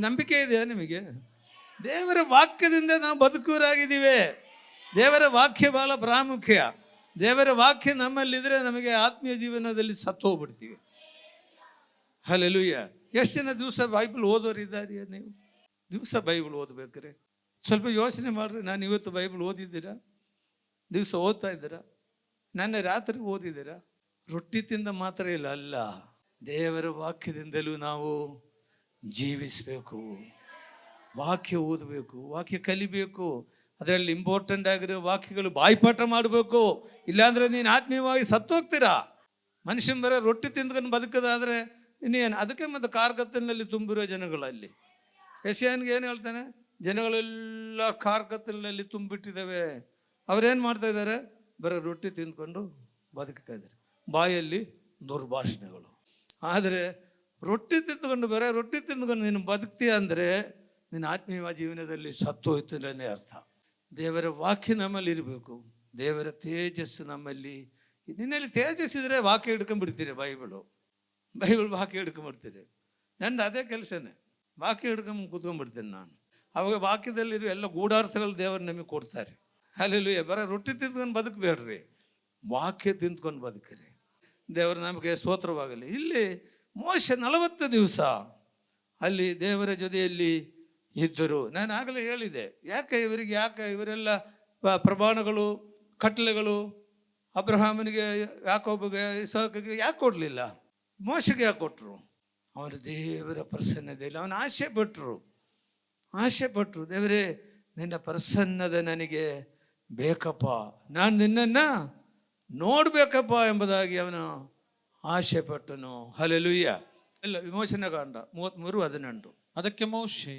ನಂಬಿಕೆ ಇದೆಯಾ ನಿಮಗೆ? ದೇವರ ವಾಕ್ಯದಿಂದ ನಾವು ಬದುಕುವರಾಗಿದ್ದೀವಿ. ದೇವರ ವಾಕ್ಯ ಬಹಳ ಪ್ರಾಮುಖ್ಯ. ದೇವರ ವಾಕ್ಯ ನಮ್ಮಲ್ಲಿದ್ದರೆ ನಮಗೆ ಆತ್ಮೀಯ ಜೀವನದಲ್ಲಿ ಸತ್ತು ಹೋಗ್ಬಿಡ್ತೀವಿ. ಹಲ್ಲೆಲೂಯಾ. ಎಷ್ಟು ಜನ ದಿವಸ ಬೈಬಲ್ ಓದೋರಿದ್ದಾರೆ? ನೀವು ದಿವಸ ಬೈಬಲ್ ಓದಬೇಕ್ರೆ ಸ್ವಲ್ಪ ಯೋಚನೆ ಮಾಡಿರಿ. ನಾನು ಇವತ್ತು ಬೈಬಲ್ ಓದಿದ್ದೀರಾ? ದಿವಸ ಓದ್ತಾ ಇದ್ದೀರಾ? ನನ್ನ ರಾತ್ರಿ ಓದಿದ್ದೀರಾ? ರೊಟ್ಟಿ ತಿಂದ ಮಾತ್ರ ಇಲ್ಲ, ಅಲ್ಲ, ದೇವರ ವಾಕ್ಯದಿಂದಲೂ ನಾವು ಜೀವಿಸಬೇಕು, ವಾಕ್ಯ ಓದಬೇಕು, ವಾಕ್ಯ ಕಲಿಬೇಕು. ಅದರಲ್ಲಿ ಇಂಪಾರ್ಟೆಂಟ್ ಆಗಿರೋ ವಾಕ್ಯಗಳು ಬಾಯ್ಪಾಠ ಮಾಡಬೇಕು. ಇಲ್ಲಾಂದರೆ ನೀನು ಆತ್ಮೀಯವಾಗಿ ಸತ್ತೋಗ್ತೀರಾ. ಮನುಷ್ಯನ ಬರೋ ರೊಟ್ಟಿ ತಿಂದ್ಕೊಂಡು ಬದುಕೋದಾದರೆ ಇನ್ನೇನು. ಅದಕ್ಕೆ ಮತ್ತು ಕಾರ್ಗತ್ತಲಿನಲ್ಲಿ ತುಂಬಿರೋ ಜನಗಳಲ್ಲಿ ಯೆಶಾಯನಿಗೆ ಏನು ಹೇಳ್ತಾನೆ, ಜನಗಳೆಲ್ಲ ಕಾರ್ಗತ್ತಲಿನಲ್ಲಿ ತುಂಬಿಟ್ಟಿದ್ದಾವೆ. ಅವರೇನು ಮಾಡ್ತಾ ಇದ್ದಾರೆ, ಬರೋ ರೊಟ್ಟಿ ತಿಂದ್ಕೊಂಡು ಬದುಕ್ತಾ ಇದ್ದಾರೆ, ಬಾಯಲ್ಲಿ ದುರ್ಭಾಷಣೆಗಳು. ಆದರೆ ರೊಟ್ಟಿ ತಿಂದ್ಕೊಂಡು ಬರೋ ರೊಟ್ಟಿ ತಿಂದ್ಕೊಂಡು ನೀನು ಬದುಕ್ತೀಯ ಅಂದರೆ ನಿನ್ನ ಆತ್ಮೀಯ ಜೀವನದಲ್ಲಿ ಸತ್ತೋಯ್ತಲೇ ಅರ್ಥ. ದೇವರ ವಾಕ್ಯ ನಮ್ಮಲ್ಲಿ ಇರಬೇಕು, ದೇವರ ತೇಜಸ್ಸು ನಮ್ಮಲ್ಲಿ. ನಿನ್ನಲ್ಲಿ ತೇಜಸ್ಸಿದ್ರೆ ವಾಕ್ಯ ಹಿಡ್ಕೊಂಡ್ಬಿಡ್ತೀರಿ. ಬೈಬಲ್ ವಾಕ್ಯ ಹಿಡ್ಕೊಂಡ್ಬಿಡ್ತೀರಿ. ನಂದು ಅದೇ ಕೆಲಸನೇ, ವಾಕ್ಯ ಹಿಡ್ಕೊಂಡು ಕೂತ್ಕೊಂಡ್ಬಿಡ್ತೀನಿ ನಾನು. ಅವಾಗ ವಾಕ್ಯದಲ್ಲಿರೋ ಎಲ್ಲ ಗೂಢಾರ್ಥಗಳು ದೇವರು ನಮಗೆ ಕೊಡ್ತಾರೆ. ಅಲ್ಲಿ ಬರೋ ರೊಟ್ಟಿ ತಿಂದ್ಕೊಂಡು ಬದುಕಬೇಡ್ರಿ, ವಾಕ್ಯ ತಿಂದ್ಕೊಂಡು ಬದುಕ್ರಿ. ದೇವರ ನಮಗೆ ಸ್ತೋತ್ರವಾಗಲಿ. ಇಲ್ಲಿ ಮೋಶೆ 40 ದಿವಸ ಅಲ್ಲಿ ದೇವರ ಜೊತೆಯಲ್ಲಿ ಇದ್ದರು. ನಾನು ಆಗಲೇ ಹೇಳಿದೆ, ಯಾಕೆ ಇವರೆಲ್ಲ ಪ್ರಮಾಣಗಳು ಕಟ್ಟಳೆಗಳು ಅಬ್ರಹಾಮನಿಗೆ, ಯಾಕೋಬಗೆ, ಇಸಾಕಗೆ ಯಾಕೆ ಕೊಡಲಿಲ್ಲ? ಮೋಶೆಗೆ ಯಾಕೆ ಕೊಟ್ಟರು? ಅವನು ದೇವರ ಪ್ರಸನ್ನತೆಯಲ್ಲಿ ಅವನು ಆಸೆ ಪಟ್ಟರು. ದೇವರೇ, ನಿನ್ನ ಪ್ರಸನ್ನದ ನನಗೆ ಬೇಕಪ್ಪ, ನಾನು ನಿನ್ನನ್ನು ನೋಡಬೇಕಪ್ಪ ಎಂಬುದಾಗಿ ಅವನು ಆಸೆ ಪಟ್ಟನು. ಹಲ್ಲೆಲೂಯಾ. ಎಲ್ಲ ವಿಮೋಚನ ಕಾಂಡ 33:18. ಅದಕ್ಕೆ ಮೋಶೆ,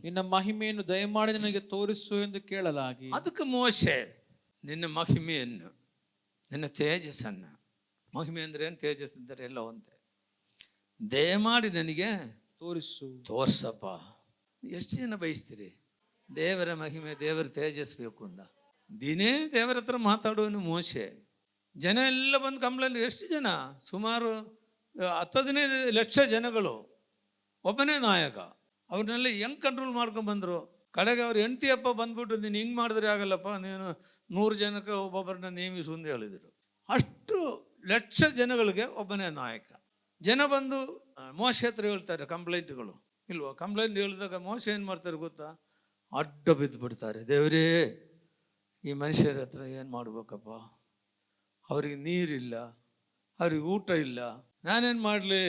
ನಿನ್ನ ಮಹಿಮೆಯನ್ನು ದಯಮಾಡಿ ನನಗೆ ತೋರಿಸು ಎಂದು ಕೇಳಲಾಗಿ. ಅದಕ್ಕೆ ಮೋಶೆ ನಿನ್ನ ಮಹಿಮೆಯನ್ನು, ನಿನ್ನ ತೇಜಸ್ಸನ್ನು, ಮಹಿಮೆ ಅಂದರೆ ಏನು, ತೇಜಸ್ ಅಂದರೆ ಎಲ್ಲ ಒಂದೇ, ದಯಮಾಡಿ ನನಗೆ ತೋರ್ಸಪ್ಪ. ಎಷ್ಟು ಜನ ಬಯಸ್ತೀರಿ ದೇವರ ಮಹಿಮೆ, ದೇವರ ತೇಜಸ್ ಬೇಕು ಅಂದ? ದಿನೇ ದೇವರ ಹತ್ರ ಮಾತಾಡುವನು ಮೋಶೆ. ಜನ ಎಲ್ಲ ಬಂದು ಕಂಪ್ಲೇಂಟ್. ಎಷ್ಟು ಜನ? ಸುಮಾರು 10-15 ಲಕ್ಷ ಜನಗಳು, ಒಬ್ಬನೇ ನಾಯಕ. ಅವ್ರನ್ನೆಲ್ಲ ಹೆಂಗೆ ಕಂಟ್ರೋಲ್ ಮಾಡ್ಕೊಂಡ್ಬಂದರು. ಕಡೆಗೆ ಅವ್ರು ಹೆಂಡತಿಯಪ್ಪ ಬಂದ್ಬಿಟ್ಟು ನೀನು ಹಿಂಗೆ ಮಾಡಿದ್ರೆ ಆಗಲ್ಲಪ್ಪ, ನೀನು 100 ಜನಕ್ಕೆ ಒಬ್ಬೊಬ್ಬರನ್ನ ನೇಮಿಸು ಅಂತ ಹೇಳಿದರು. ಅಷ್ಟು ಲಕ್ಷ ಜನಗಳಿಗೆ ಒಬ್ಬನೇ ನಾಯಕ. ಜನ ಬಂದು ಮೋಶೆ ಹತ್ರ ಹೇಳ್ತಾರೆ ಕಂಪ್ಲೇಂಟ್ಗಳು, ಇಲ್ವಾ? ಕಂಪ್ಲೇಂಟ್ ಹೇಳಿದಾಗ ಮೋಶೆ ಏನು ಮಾಡ್ತಾರೆ ಗೊತ್ತಾ? ಅಡ್ಡ ಬಿದ್ದು ಬಿಡ್ತಾರೆ. ದೇವರೇ, ಈ ಮನುಷ್ಯರ ಹತ್ರ ಏನು ಮಾಡ್ಬೇಕಪ್ಪ? ಅವ್ರಿಗೆ ನೀರಿಲ್ಲ, ಅವ್ರಿಗೆ ಊಟ ಇಲ್ಲ, ನಾನೇನು ಮಾಡಲಿ?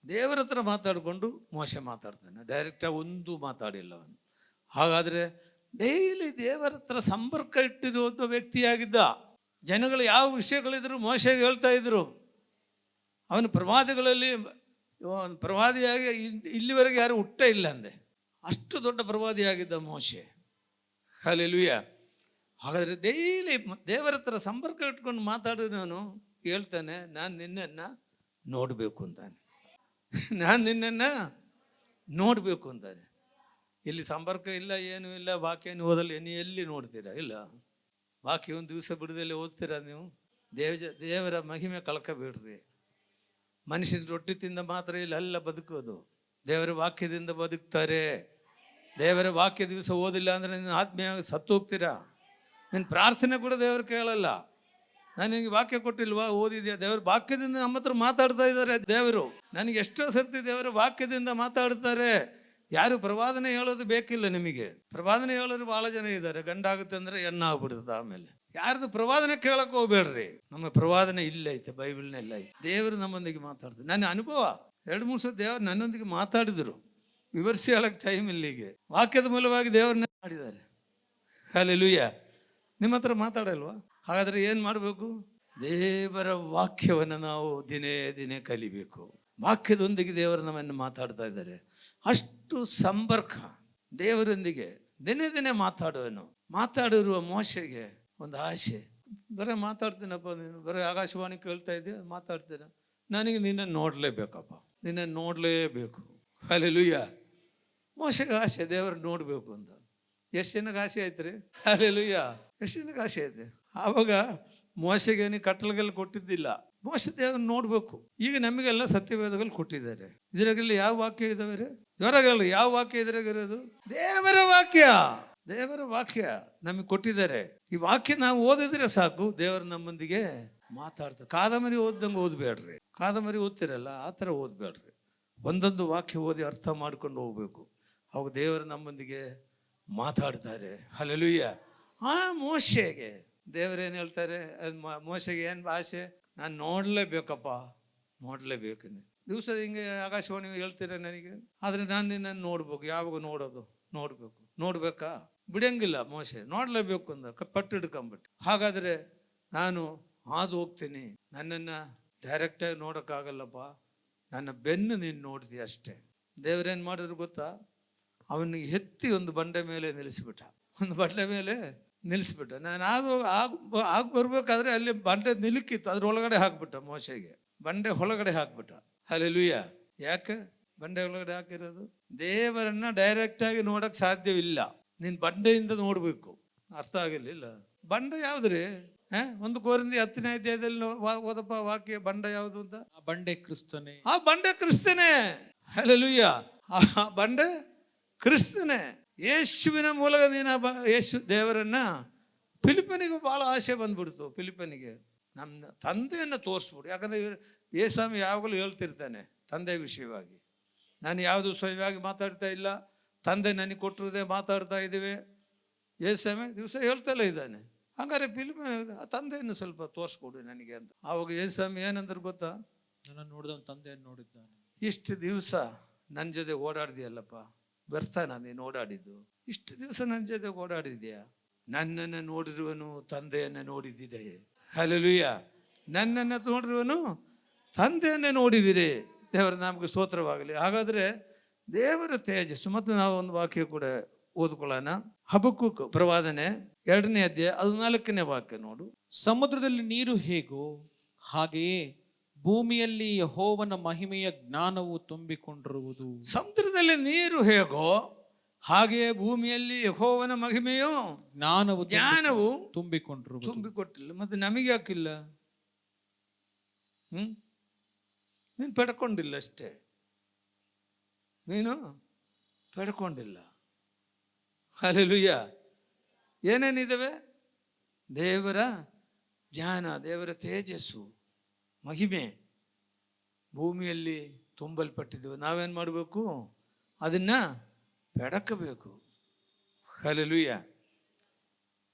ದೇವರ ಹತ್ರ ಮಾತಾಡಿಕೊಂಡು ಮೋಶೆ ಮಾತಾಡ್ತಾನೆ. ಡೈರೆಕ್ಟಾಗಿ ಒಂದು ಮಾತಾಡಿಲ್ಲ ಅವನು. ಹಾಗಾದರೆ ಡೈಲಿ ದೇವರ ಹತ್ರ ಸಂಪರ್ಕ ಇಟ್ಟಿರುವಂಥ ವ್ಯಕ್ತಿಯಾಗಿದ್ದ. ಜನಗಳು ಯಾವ ವಿಷಯಗಳಿದ್ರು ಮೋಶೆಗೆ ಹೇಳ್ತಾ ಇದ್ರು. ಅವನು ಪ್ರವಾದಿಗಳಲ್ಲಿ ಪ್ರವಾದಿಯಾಗಿ ಇಲ್ಲಿವರೆಗೆ ಯಾರು ಹುಟ್ಟೇ ಇಲ್ಲ ಅಂದೆ, ಅಷ್ಟು ದೊಡ್ಡ ಪ್ರವಾದಿಯಾಗಿದ್ದ ಮೋಶೆ. ಹಲ್ಲೆಲೂಯಾ. ಹಾಗಾದರೆ ಡೈಲಿ ದೇವರ ಹತ್ರ ಸಂಪರ್ಕ ಇಟ್ಕೊಂಡು ಮಾತಾಡಿದವನು ಹೇಳ್ತಾನೆ, ನಾನು ನಿನ್ನನ್ನು ನೋಡಬೇಕು ಅಂತಾನೆ. ನಾನು ನಿನ್ನನ್ನು ನೋಡಬೇಕು ಅಂತಾನೆ. ಇಲ್ಲಿ ಸಂಪರ್ಕ ಇಲ್ಲ, ಏನೂ ಇಲ್ಲ, ವಾಕ್ಯನ ಓದಲ್ಲ, ಎಲ್ಲಿ ನೋಡ್ತೀರಾ? ಇಲ್ಲ. ವಾಕ್ಯ ಒಂದು ದಿವಸ ಬಿಡದಲ್ಲಿ ಓದ್ತೀರಾ ನೀವು? ದೇವರ ಮಹಿಮೆ ಕಳ್ಕೋಬೇಡ್ರಿ. ಮನುಷ್ಯನ ರೊಟ್ಟಿ ತಿಂದ ಮಾತ್ರ ಇಲ್ಲ ಎಲ್ಲ ಬದುಕೋದು, ದೇವರ ವಾಕ್ಯದಿಂದ ಬದುಕ್ತಾರೆ. ದೇವರ ವಾಕ್ಯ ದಿವಸ ಓದಿಲ್ಲ ಅಂದರೆ ನೀನು ಆತ್ಮೀಯ ಸತ್ತೋಗ್ತೀರಾ. ನಿನ್ನ ಪ್ರಾರ್ಥನೆ ಕೂಡ ದೇವರು ಕೇಳಲ್ಲ. ನಾನು ನಿನಗೆ ವಾಕ್ಯ ಕೊಟ್ಟಿಲ್ವಾ? ಓದಿದ್ಯಾ? ದೇವರ ವಾಕ್ಯದಿಂದ ನಮ್ಮ ಹತ್ರ ಮಾತಾಡ್ತಾ ಇದ್ದಾರೆ ದೇವರು. ನನಗೆ ಎಷ್ಟೋ ಸರ್ತಿ ದೇವರ ವಾಕ್ಯದಿಂದ ಮಾತಾಡ್ತಾರೆ. ಯಾರು ಪ್ರವಾದನೆ ಹೇಳೋದು ಬೇಕಿಲ್ಲ ನಿಮಗೆ. ಪ್ರವಾದನೆ ಹೇಳೋರು ಭಾಳ ಜನ ಇದ್ದಾರೆ. ಗಂಡಾಗುತ್ತೆ ಅಂದರೆ ಹೆಣ್ಣಾಗ್ಬಿಡ್ತದೆ. ಆಮೇಲೆ ಯಾರ್ದು ಪ್ರವಾದನೆ ಕೇಳಕ್ಕೆ ಹೋಗ್ಬೇಡ್ರಿ. ನಮ್ಮ ಪ್ರವಾದನೆ ಇಲ್ಲ ಐತೆ, ಬೈಬಲ್ನೆಲ್ಲ ಐತೆ. ದೇವರು ನಮ್ಮೊಂದಿಗೆ ಮಾತಾಡ್ತಾರೆ. ನನ್ನ ಅನುಭವ 2-3 ಸಲ ದೇವರು ನನ್ನೊಂದಿಗೆ ಮಾತಾಡಿದರು. ವಿವರಿಸಿ ಹೇಳಕ್ಕೆ ಟೈಮ್ ಇಲ್ಲಿಗೆ. ವಾಕ್ಯದ ಮೂಲವಾಗಿ ದೇವ್ರನ್ನ ಮಾಡಿದ್ದಾರೆ. ಹಲ್ಲೆಲೂಯಾ. ನಿಮ್ಮ ಹತ್ರ ಮಾತಾಡಲ್ವಾ? ಹಾಗಾದರೆ ಏನು ಮಾಡಬೇಕು? ದೇವರ ವಾಕ್ಯವನ್ನು ನಾವು ದಿನೇ ಕಲಿಬೇಕು. ವಾಕ್ಯದೊಂದಿಗೆ ದೇವರು ನಮ್ಮನ್ನು ಮಾತಾಡ್ತಾ ಇದ್ದಾರೆ. ಅಷ್ಟು ಸಂಪರ್ಕ ದೇವರೊಂದಿಗೆ ದಿನೇ ಮಾತಾಡಿರುವ ಮೋಶೆಗೆ ಒಂದು ಆಸೆ. ಬರೀ ಮಾತಾಡ್ತೀನಪ್ಪ, ನೀನು ಬರೀ ಆಕಾಶವಾಣಿ ಕೇಳ್ತಾ ಇದೆಯಾ, ಮಾತಾಡ್ತೀರ, ನನಗೆ ನಿನ್ನನ್ನು ನೋಡಲೇಬೇಕಪ್ಪ, ನಿನ್ನನ್ನು ನೋಡಲೇಬೇಕು. ಹಲ್ಲೆಲೂಯಾ. ಮೋಶೆಗೆ ಆಸೆ ದೇವರು ನೋಡಬೇಕು ಅಂತ. ಎಷ್ಟು ಜನಕ್ಕೆ ಆಸೆ ಆಯ್ತು ರೀ? ಹಲ್ಲೆಲೂಯಾ. ಎಷ್ಟು ಜನಕ್ಕೆ ಆಸೆ ಐತೆ? ಆವಾಗ ಮೋಶೆಗೆ ಕಟ್ಟಲೆಗಳು ಕೊಟ್ಟಿದ್ದಿಲ್ಲ. ಮೋಶೆ ದೇವ್ರನ್ನ ನೋಡಬೇಕು. ಈಗ ನಮಗೆಲ್ಲ ಸತ್ಯವೇದಗಳು ಕೊಟ್ಟಿದ್ದಾರೆ. ಇದ್ರಾಗೆಲ್ಲ ಯಾವ ವಾಕ್ಯ ಇದಾವೆ ರೀ? ಜ್ವರಗಲ್ಲ. ಯಾವ ವಾಕ್ಯ ಇದ್ರಾಗಿರೋದು? ದೇವರ ವಾಕ್ಯ ನಮಗೆ ಕೊಟ್ಟಿದ್ದಾರೆ. ಈ ವಾಕ್ಯ ನಾವು ಓದಿದ್ರೆ ಸಾಕು, ದೇವರು ನಮ್ಮೊಂದಿಗೆ ಮಾತಾಡ್ತಾರೆ. ಕಾದಂಬರಿ ಓದ್ದಂಗೆ ಓದ್ಬೇಡ್ರಿ. ಕಾದಂಬರಿ ಓದ್ತಿರಲ್ಲ ಆ ಥರ ಓದ್ಬೇಡ್ರಿ. ಒಂದೊಂದು ವಾಕ್ಯ ಓದಿ ಅರ್ಥ ಮಾಡ್ಕೊಂಡು ಹೋಗ್ಬೇಕು. ಅವಾಗ ದೇವರು ನಮ್ಮೊಂದಿಗೆ ಮಾತಾಡ್ತಾರೆ. ಹಲ್ಲೆಲೂಯಾ. ಆ ಮೋಶೆಗೆ ದೇವರೇನು ಹೇಳ್ತಾರೆ? ಮೋಶೆಗೆ ಏನು ಆಸೆ? ನಾನು ನೋಡಲೇಬೇಕಪ್ಪ, ನೋಡಲೇಬೇಕು. ದಿವಸ ಹಿಂಗೆ ಆಕಾಶವಾಣಿ ಹೇಳ್ತೀರ ನನಗೆ, ಆದರೆ ನಾನು ನಿನ್ನನ್ನು ನೋಡ್ಬೇಕು. ಯಾವಾಗ ನೋಡಬೇಕು ನೋಡ್ಬೇಕಾ? ಬಿಡಂಗಿಲ್ಲ ಮೋಶೆ, ನೋಡಲೇಬೇಕು ಅಂದ, ಪಟ್ಟು ಹಿಡ್ಕೊಂಬಿಟ್ಟು. ಹಾಗಾದರೆ ನಾನು ಹಾದು ಹೋಗ್ತೀನಿ, ನನ್ನನ್ನು ಡೈರೆಕ್ಟಾಗಿ ನೋಡೋಕ್ಕಾಗಲ್ಲಪ್ಪ, ನನ್ನ ಬೆನ್ನು ನೀನು ನೋಡಿದೆ ಅಷ್ಟೇ. ದೇವರೇನು ಮಾಡಿದ್ರು ಗೊತ್ತಾ? ಅವನಿಗೆ ಎತ್ತಿ ಒಂದು ಬಂಡೆ ಮೇಲೆ ನಿಲ್ಲಿಸ್ಬಿಟ್ಟ. ನಾನು ಆಗ ಬರ್ಬೇಕಾದ್ರೆ ಅಲ್ಲಿ ಬಂಡೆ ನಿಲುಕಿತ್ತು, ಅದ್ರೊಳಗಡೆ ಹಾಕ್ಬಿಟ್ಟ ಮೋಶೆಗೆ. ಬಂಡೆ ಒಳಗಡೆ ಹಾಕ್ಬಿಟ್ಟ. ಹಲ್ಲೆಲೂಯ. ಯಾಕೆ ಬಂಡೆ ಒಳಗಡೆ ಹಾಕಿರೋದು? ದೇವರನ್ನ ಡೈರೆಕ್ಟಾಗಿ ನೋಡಕ್ ಸಾಧ್ಯವಿಲ್ಲ, ನೀನು ಬಂಡೆಯಿಂದ ನೋಡ್ಬೇಕು. ಅರ್ಥ ಆಗಿರ್ಲಿಲ್ಲ? ಬಂಡೆ ಯಾವ್ದ್ರಿ? 1 ಕೊರಿಂಥಿ 10ನೇ ಅಧ್ಯಾಯದಲ್ಲಿ ಓದಪ್ಪ ವಾಕ್ಯ. ಬಂಡೆ ಯಾವುದು ಅಂತ? ಬಂಡೆ ಕ್ರಿಸ್ತನೇ. ಆ ಬಂಡೆ ಕ್ರಿಸ್ತನೇ. ಹಲ್ಲೆಲೂಯ. ಆ ಬಂಡೆ ಕ್ರಿಸ್ತನೇ. ಯೇಸುವಿನ ಮೂಲಕ ನೀನು ಯೇಸು ದೇವರನ್ನ ಫಿಲಿಪ್ಪನಿಗೆ ಭಾಳ ಆಸೆ ಬಂದ್ಬಿಡ್ತು. ಫಿಲಿಪ್ಪನಿಗೆ ನಮ್ಮ ತಂದೆಯನ್ನು ತೋರಿಸ್ಬಿಡು. ಯಾಕಂದರೆ ಯೇಸ್ವಾಮಿ ಯಾವಾಗಲೂ ಹೇಳ್ತಿರ್ತಾನೆ ತಂದೆ ವಿಷಯವಾಗಿ. ನಾನು ಯಾವುದು ಸ್ವಯವಾಗಿ ಮಾತಾಡ್ತಾ ಇಲ್ಲ, ತಂದೆ ನನಗೆ ಕೊಟ್ಟಿರೋದೇ ಮಾತಾಡ್ತಾ ಇದ್ದೀವಿ. ಯೇಸ್ವಾಮಿ ದಿವಸ ಹೇಳ್ತಲೇ ಇದ್ದಾನೆ. ಹಂಗಾರೆ ಫಿಲಿಪ್ಪನ ತಂದೆಯನ್ನು ಸ್ವಲ್ಪ ತೋರಿಸ್ಕೊಡು ನನಗೆ ಅಂತ. ಆವಾಗ ಯೇಸ್ವಾಮಿ ಏನಂದ್ರೆ ಗೊತ್ತಾ? ನನ್ನ ನೋಡಿದ ತಂದೆಯನ್ನು ನೋಡಿದ್ದಾನೆ. ಇಷ್ಟು ದಿವಸ ನನ್ನ ಜೊತೆ ಓಡಾಡಿದೆಯಲ್ಲಪ್ಪ, ಬರ್ತಾನ ನೀನು ಓಡಾಡಿದ್ದು? ಇಷ್ಟು ದಿವಸ ನನ್ನ ಜೊತೆ ಓಡಾಡಿದ್ಯಾ? ನನ್ನನ್ನು ನೋಡಿರುವನು ತಂದೆಯನ್ನು ನೋಡಿದ್ದೀರಿ. ಹಲ್ಲೆಲೂಯ. ನನ್ನನ್ನು ನೋಡಿರುವನು ತಂದೆಯನ್ನೇ ನೋಡಿದಿರಿ. ದೇವರ ನಾಮಕ್ಕೆ ಸ್ತೋತ್ರವಾಗಲಿ. ಹಾಗಾದರೆ ದೇವರ ತೇಜಸ್ಸು. ಮತ್ತು ನಾವು ಒಂದು ವಾಕ್ಯ ಕೂಡ ಓದ್ಕೊಳ್ಳೋಣ. ಹಬಕ್ಕೂಕ ಪ್ರವಾದನೆ 2ನೇ ಅಧ್ಯಾಯ 14ನೇ ವಾಕ್ಯ ನೋಡು. ಸಮುದ್ರದಲ್ಲಿ ನೀರು ಹೇಗೋ ಹಾಗೆಯೇ ಭೂಮಿಯಲ್ಲಿ ಯೆಹೋವನ ಮಹಿಮೆಯ ಜ್ಞಾನವು ತುಂಬಿಕೊಂಡಿರುವುದು. ಸಮುದ್ರದಲ್ಲಿ ನೀರು ಹೇಗೋ ಹಾಗೆಯೇ ಭೂಮಿಯಲ್ಲಿ ಯೆಹೋವನ ಮಹಿಮೆಯು ಜ್ಞಾನವು ತುಂಬಿಕೊಟ್ಟಿಲ್ಲ. ಮತ್ತೆ ನಮಗೆ ಯಾಕಿಲ್ಲ? ನೀನು ಪಡ್ಕೊಂಡಿಲ್ಲ ಅಷ್ಟೇ, ನೀನು ಪಡ್ಕೊಂಡಿಲ್ಲ. ಹಲ್ಲೆಲೂಯ. ಏನೇನಿದ್ದಾವೆ? ದೇವರ ಜ್ಞಾನ, ದೇವರ ತೇಜಸ್ಸು, ಮಹಿಮೆ ಭೂಮಿಯಲ್ಲಿ ತುಂಬಲ್ಪಟ್ಟಿದ್ದೆವು. ನಾವೇನು ಮಾಡಬೇಕು? ಅದನ್ನು ಬೆಡಕಬೇಕು. ಹಲ್ಲೆಲೂಯ.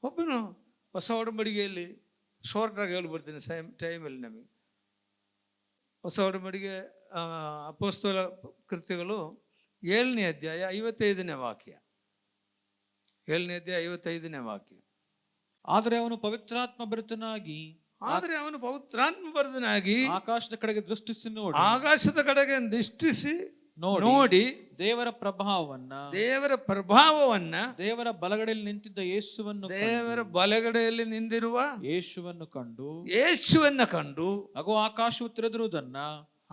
ಒಬ್ಬನು ಹೊಸ ಒಡಂಬಡಿಕೆಯಲ್ಲಿ ಶಾರ್ಟಾಗಿ ಹೇಳ್ಬಿಡ್ತೀನಿ, ಟೈಮಲ್ಲಿ ನಮಗೆ. ಹೊಸ ಒಡಂಬಡಿಕೆ ಅಪೊಸ್ತಲ ಕೃತ್ಯಗಳು 7ನೇ ಅಧ್ಯಾಯ 55ನೇ ವಾಕ್ಯ. 7ನೇ ಅಧ್ಯಾಯ 55ನೇ ವಾಕ್ಯ. ಆದರೆ ಅವನು ಪವಿತ್ರಾತ್ಮ ಭರಿತನಾಗಿ ಆಕಾಶದ ಕಡೆಗೆ ದೃಷ್ಟಿಸಿ ನೋಡಿ ದೇವರ ಪ್ರಭಾವವನ್ನ ದೇವರ ಬಲಗಡೆಯಲ್ಲಿ ನಿಂತಿದ್ದ ಬಲಗಡೆಯಲ್ಲಿ ನಿಂತಿರುವ ಯೇಸುವನ್ನು ಕಂಡು ಅಗೋ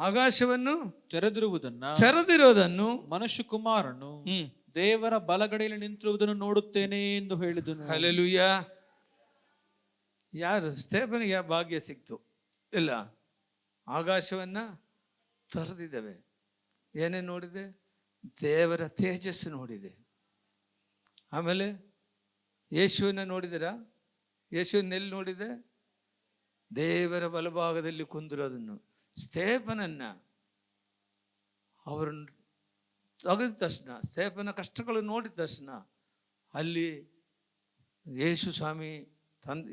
ಆಕಾಶವನ್ನು ತೆರೆದಿರುವುದನ್ನು ಮನುಷ್ಯ ಕುಮಾರನು ದೇವರ ಬಲಗಡೆಯಲ್ಲಿ ನಿಂತಿರುವುದನ್ನು ನೋಡುತ್ತೇನೆ ಎಂದು ಹೇಳಿದನು. ಹಲ್ಲೆಲೂಯ. ಯಾರು? ಸ್ತೇಫನಿಗೆ ಯಾವ ಭಾಗ್ಯ ಸಿಕ್ತು? ಇಲ್ಲ. ಆಕಾಶವನ್ನ ತೆರೆದಿದ್ದೇವೆ. ಏನೇ ನೋಡಿದೆ? ದೇವರ ತೇಜಸ್ಸು ನೋಡಿದೆ. ಆಮೇಲೆ ಯೇಸುವನ್ನ ನೋಡಿದಿರಾ? ಯೇಸುವನ್ನೆಲ್ಲಿ ನೋಡಿದೆ? ದೇವರ ಬಲಭಾಗದಲ್ಲಿ ಕುಂದಿರೋದನ್ನು. ಸ್ತೇಫನನ್ನ ಅವರನ್ನು ತೆಗೆದ ತಕ್ಷಣ, ಸ್ತೇಫನ ಕಷ್ಟಗಳು ನೋಡಿದ ತಕ್ಷಣ ಅಲ್ಲಿ ಯೇಸು ಸ್ವಾಮಿ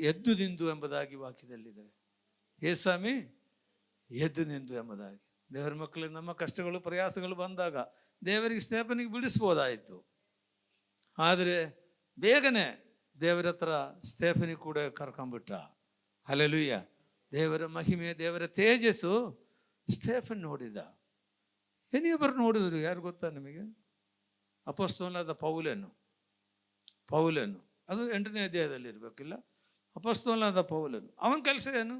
ಎದ್ದು ನಿಂದು ಎಂಬುದಾಗಿ ವಾಕ್ಯದಲ್ಲಿದೆ. ಯೇಸು ಸ್ವಾಮಿ ಎದ್ದು ನಿಂದು ಎಂಬುದಾಗಿ. ದೇವರ ಮಕ್ಕಳಿಗೆ ನಮ್ಮ ಕಷ್ಟಗಳು ಪ್ರಯಾಸಗಳು ಬಂದಾಗ ದೇವರಿಗೆ ಸ್ತೇಫನಿಗೆ ಬಿಡಿಸ್ಬೋದಾಯಿತು, ಆದರೆ ಬೇಗನೆ ದೇವರ ಹತ್ರ ಸ್ತೇಫನಿಗೆ ಕೂಡ ಕರ್ಕೊಂಡ್ಬಿಟ್ಟ. ಹಲ್ಲೆಲೂಯ. ದೇವರ ಮಹಿಮೆ, ದೇವರ ತೇಜಸ್ಸು ಸ್ತೇಫನ್ ನೋಡಿದ. ಇನ್ನೊಬ್ಬರು ನೋಡಿದ್ರು. ಯಾರು ಗೊತ್ತಾ ನಿಮಗೆ? ಅಪೊಸ್ತಲನಾದ ಪೌಲನು. ಅದು 8ನೇ ಅಧ್ಯಾಯದಲ್ಲಿ ಇರಬೇಕಿಲ್ಲ. ಅಪೊಸ್ತಲನಾದ ಪೌಲನು. ಅವನ ಕೆಲಸ ಏನು?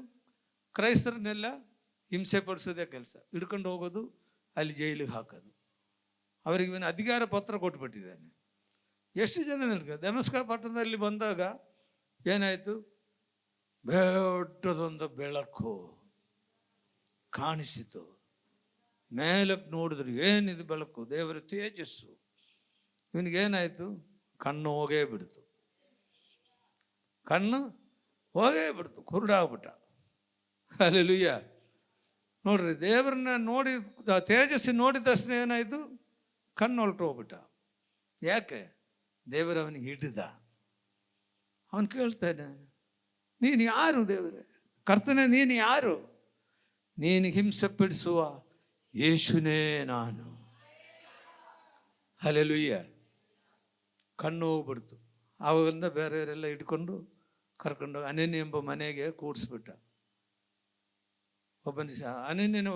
ಕ್ರೈಸ್ತರನ್ನೆಲ್ಲ ಹಿಂಸೆ ಪಡಿಸೋದೇ ಕೆಲಸ. ಹಿಡ್ಕೊಂಡು ಹೋಗೋದು, ಅಲ್ಲಿ ಜೈಲಿಗೆ ಹಾಕೋದು. ಅವರಿಗೆ ಇವನು ಅಧಿಕಾರ ಪತ್ರ ಕೊಟ್ಬಿಟ್ಟಿದ್ದಾನೆ. ಎಷ್ಟು ಜನ ದಮಸ್ಕ ಪಟ್ಟಣದಲ್ಲಿ ಬಂದಾಗ ಏನಾಯಿತು? ದೊಡ್ಡದೊಂದು ಬೆಳಕು ಕಾಣಿಸಿತು. ಮೇಲಕ್ಕೆ ನೋಡಿದ್ರು, ಏನಿದು ಬೆಳಕು? ದೇವರ ತೇಜಸ್ಸು. ಇವನಿಗೇನಾಯಿತು? ಕಣ್ಣು ಹೋಗೇ ಬಿಡ್ತು, ಕುರುಡಾಗ್ಬಿಟ್ಟ. ಹಲ್ಲೆಲೂಯ. ನೋಡ್ರಿ, ದೇವರನ್ನ ನೋಡಿ, ತೇಜಸ್ಸು ನೋಡಿದ ತಕ್ಷಣ ಏನಾಯಿತು? ಕಣ್ಣು ಹೊರಟು ಹೋಗ್ಬಿಟ್ಟ. ಯಾಕೆ? ದೇವರವನಿಗೆ ಹಿಡಿದ. ಅವನು ಕೇಳ್ತಾನೆ, ನೀನು ಯಾರು ದೇವರೇ? ಕರ್ತನೆ, ನೀನು ಯಾರು? ನೀನು ಹಿಂಸೆ ಪಡಿಸುವ ಯೇಸುನೇ ನಾನು. ಹಲ್ಲೆಲೂಯ್ಯ. ಕಣ್ಣು ಹೋಗ್ಬಿಡ್ತು. ಆವಾಗಿಂದ ಬೇರೆಯವರೆಲ್ಲ ಇಟ್ಕೊಂಡು ಕರ್ಕೊಂಡು ಅನನ್ಯ ಎಂಬ ಮನೆಗೆ ಕೂಡಿಸ್ಬಿಟ್ಟ. ಒಬ್ಬ ನಿಮಿಷ ಅನನ್ಯನ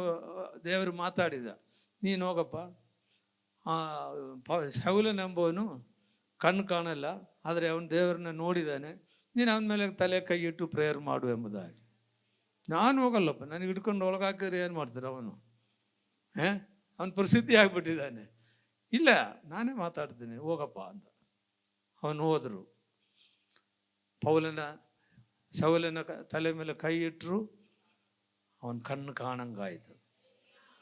ದೇವರು ಮಾತಾಡಿದ, ನೀನು ಹೋಗಪ್ಪ, ಶೌಲನೆಂಬವನು ಕಣ್ಣು ಕಾಣಲ್ಲ, ಆದರೆ ಅವನು ದೇವರನ್ನ ನೋಡಿದ್ದಾನೆ, ನೀನು ಅವನ ಮೇಲೆ ತಲೆ ಕೈ ಇಟ್ಟು ಪ್ರೇಯರ್ ಮಾಡು ಎಂಬುದಾಗಿ. ನಾನು ಹೋಗಲ್ಲಪ್ಪ, ನನಗೆ ಹಿಡ್ಕೊಂಡು ಒಳಗಾಕಿದ್ರೆ ಏನು ಮಾಡ್ತಾರೆ ಅವನು? ಅವನು ಪ್ರಸಿದ್ಧಿ ಆಗಿಬಿಟ್ಟಿದ್ದಾನೆ. ಇಲ್ಲ, ನಾನೇ ಮಾತಾಡ್ತೀನಿ, ಹೋಗಪ್ಪ ಅಂತ. ಅವನು ಹೋದರು. ಶೌಲನ ತಲೆ ಮೇಲೆ ಕೈ ಇಟ್ಟರು, ಅವನ ಕಣ್ಣು ಕಾಣಂಗಾಯಿತು.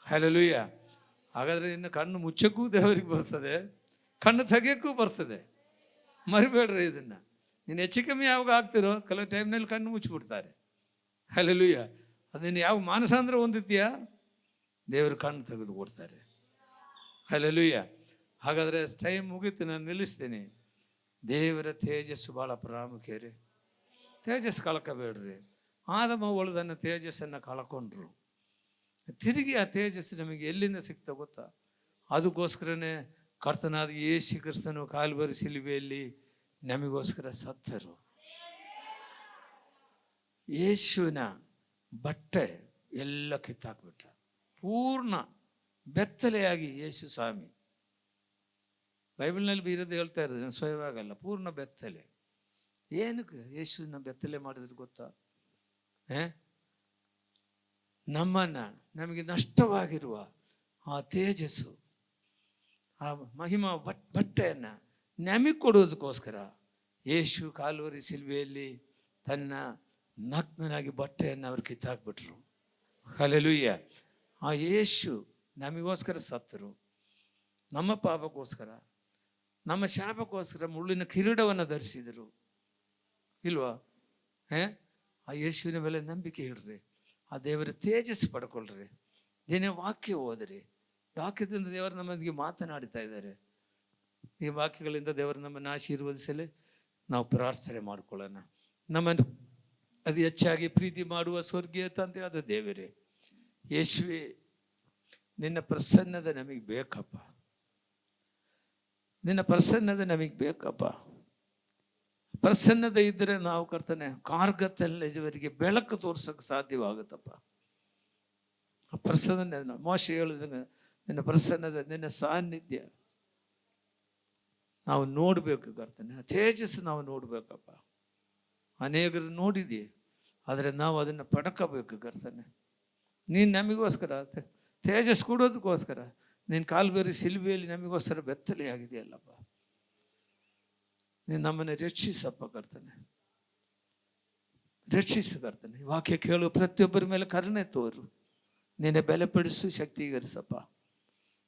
ಹಲ್ಲೆಲೂಯ್ಯ. ಹಾಗಾದರೆ ಇನ್ನು ಕಣ್ಣು ಮುಚ್ಚಕ್ಕೂ ದೇವರಿಗೆ ಬರ್ತದೆ, ಕಣ್ಣು ತೆಗಿಯೋಕ್ಕೂ ಬರ್ತದೆ. ಮರಿಬೇಡ್ರಿ ಇದನ್ನು. ನೀನು ಹೆಚ್ಚು ಕಮ್ಮಿ ಯಾವಾಗ ಆಗ್ತಿರೋ ಕೆಲವು ಟೈಮ್ನಲ್ಲಿ ಕಣ್ಣು ಮುಚ್ಚಿಬಿಡ್ತಾರೆ. ಹಲ್ಲೆಲೂಯ್ಯ. ಅದನ್ನು ಯಾವ ಮಾನಸಾಂತರ ಹೊಂದಿತ್ತೀಯಾ, ದೇವರು ಕಣ್ಣು ತೆಗೆದು ಕೊಡ್ತಾರೆ. ಹಲ್ಲೆಲೂಯ್ಯ. ಹಾಗಾದರೆ ಟೈಮ್ ಮುಗೀತು, ನಾನು ನಿಲ್ಲಿಸ್ತೀನಿ. ದೇವರ ತೇಜಸ್ಸು ಭಾಳ ಪ್ರಾಮುಖ್ಯ ರೀ. ತೇಜಸ್ಸು ಕಳ್ಕೋಬೇಡ್ರಿ. ಆದಮ ಒಳದನ್ನು ತೇಜಸ್ಸನ್ನು ಕಳ್ಕೊಂಡ್ರು. ತಿರುಗಿ ಆ ತೇಜಸ್ಸು ನಮಗೆ ಎಲ್ಲಿಂದ ಸಿಗ್ತಾ ಗೊತ್ತಾ? ಅದಕ್ಕೋಸ್ಕರನೇ ಕರ್ತನಾದ ಯೇಸು ಕ್ರಿಸ್ತನು ಕಾಲ್ವರಿ ಶಿಲುಬೆಯಲ್ಲಿ ನಮಗೋಸ್ಕರ ಸತ್ತರು. ಯೇಸುವಿನ ಬಟ್ಟೆ ಎಲ್ಲ ಕಿತ್ತಾಕ್ಬಿಟ್ಟ. ಪೂರ್ಣ ಬೆತ್ತಲೆಯಾಗಿ ಯೇಸು ಸ್ವಾಮಿ. ಬೈಬಲ್ನಲ್ಲಿ ಬೀರದು ಹೇಳ್ತಾ ಇರೋದು ಸ್ವಯವಾಗಲ್ಲ, ಪೂರ್ಣ ಬೆತ್ತಲೆ. ಏನಕ್ಕೆ ಯೇಸುವಿನ ಬೆತ್ತಲೆ ಮಾಡಿದ್ರೆ ಗೊತ್ತಾ? ನಮಗೆ ನಷ್ಟವಾಗಿರುವ ಆ ತೇಜಸ್ಸು, ಆ ಮಹಿಮಾ ಬಟ್ಟೆಯನ್ನು ನಮಗೆ ಕೊಡೋದಕ್ಕೋಸ್ಕರ ಯೇಸು ಕಾಲ್ವರಿ ಶಿಲುಬೆಯಲ್ಲಿ ತನ್ನ ನಗ್ನನಾಗಿ ಬಟ್ಟೆಯನ್ನು ಅವ್ರು ಕಿತ್ತಾಕ್ಬಿಟ್ರು. ಹಲ್ಲೆಲೂಯ್ಯ. ಆ ಯೇಸು ನಮಗೋಸ್ಕರ ಸತ್ತರು. ನಮ್ಮ ಪಾಪಕ್ಕೋಸ್ಕರ, ನಮ್ಮ ಶಾಪಕ್ಕೋಸ್ಕರ ಮುಳ್ಳಿನ ಕಿರೀಟವನ್ನು ಧರಿಸಿದರು. ಇಲ್ವಾ? ಆ ಯೇಸುವಿನ ಮೇಲೆ ನಂಬಿಕೆ ಇಡ್ರಿ. ಆ ದೇವರ ತೇಜಸ್ಸು ಪಡ್ಕೊಳ್ರಿ. ದಿನ ವಾಕ್ಯ ಓದ್ರಿ. ವಾಕ್ಯದಿಂದ ದೇವರು ನಮ್ಮೊಂದಿಗೆ ಮಾತನಾಡ್ತಾ ಇದ್ದಾರೆ. ಈ ವಾಕ್ಯಗಳಿಂದ ದೇವರು ನಮ್ಮನ್ನು ಆಶೀರ್ವದಿಸಲಿ. ನಾವು ಪ್ರಾರ್ಥನೆ ಮಾಡ್ಕೊಳ್ಳೋಣ. ನಮ್ಮನ್ನು ಅದು ಹೆಚ್ಚಾಗಿ ಪ್ರೀತಿ ಮಾಡುವ ಸ್ವರ್ಗೀಯ ತಂದೆಯಾದ ದೇವರೇ, ಯೇಸುವೆ, ನಿನ್ನ ಪ್ರಸನ್ನತೆ ನಮಗೆ ಬೇಕಪ್ಪ. ನಿನ್ನ ಪ್ರಸನ್ನತೆ ನಮಗೆ ಬೇಕಪ್ಪ. ಪ್ರಸನ್ನತೆ ಇದ್ದರೆ ನಾವು ಕರ್ತನೆ ಕಾರ್ಗತ್ತಲ್ಲಿವರಿಗೆ ಬೆಳಕು ತೋರ್ಸೋಕ್ಕೆ ಸಾಧ್ಯವಾಗುತ್ತಪ್ಪ. ಆ ಪ್ರಸನ್ನ ಮೋಶ ಹೇಳಿದಂಗೆ ನಿನ್ನ ಪ್ರಸನ್ನತೆ, ನಿನ್ನ ಸಾನ್ನಿಧ್ಯ ನಾವು ನೋಡಬೇಕು ಕರ್ತನೆ. ತೇಜಸ್ಸು ನಾವು ನೋಡಬೇಕಪ್ಪ. ಅನೇಕರು ನೋಡಿದ್ದೀವಿ, ಆದರೆ ನಾವು ಅದನ್ನು ಪಡ್ಕೋಬೇಕು ಕರ್ತನೆ. ನೀನು ನಮಗೋಸ್ಕರ ತೇಜಸ್ಸು ಕೊಡೋದಕ್ಕೋಸ್ಕರ ನೀನು ಕಾಲ್ವರಿ ಶಿಲುಬೆಯಲ್ಲಿ ನಮಗೋಸ್ಕರ ಬೆತ್ತಲೆಯಾಗಿದೆಯಲ್ಲಪ್ಪ. ನೀನು ನಮ್ಮನ್ನು ರಕ್ಷಿಸಪ್ಪ ಕರ್ತನೆ, ರಕ್ಷಿಸು ಕರ್ತನೆ. ವಾಕ್ಯ ಕೇಳುವ ಪ್ರತಿಯೊಬ್ಬರ ಮೇಲೆ ಕರುಣೆ ತೋರು. ನಿನ್ನೆ ಬೆಲೆಪಡಿಸು, ಶಕ್ತೀಕರಿಸಪ್ಪ.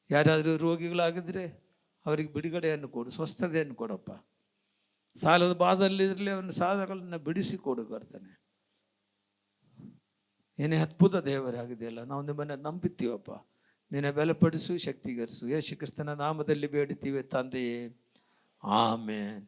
ಯಾರಾದರೂ ರೋಗಿಗಳಾಗಿದ್ದರೆ ಅವರಿಗೆ ಬಿಡುಗಡೆಯನ್ನು ಕೊಡು, ಸ್ವಸ್ಥತೆಯನ್ನು ಕೊಡಪ್ಪ. ಸಾಲದ ಬಾಧಲ್ಲಿರಲಿ ಅವನ ಸಾಲಗಳನ್ನು ಬಿಡಿಸಿ ಕೊಡು ಕರ್ತನೆ. ಏನೇ ಅದ್ಭುತ ದೇವರಾಗಿದೆಯಲ್ಲ, ನಾವು ನಿಮ್ಮನ್ನು ನಂಬುತ್ತೀವಪ್ಪ. ನಿನ್ನ ಬೆಲೆಪಡಿಸು, ಶಕ್ತೀಕರಿಸು. ಯೇಸು ಕ್ರಿಸ್ತನ ನಾಮದಲ್ಲಿ ಬೇಡುತ್ತೀವಿ ತಂದೆಯೇ, ಆಮೇನ್.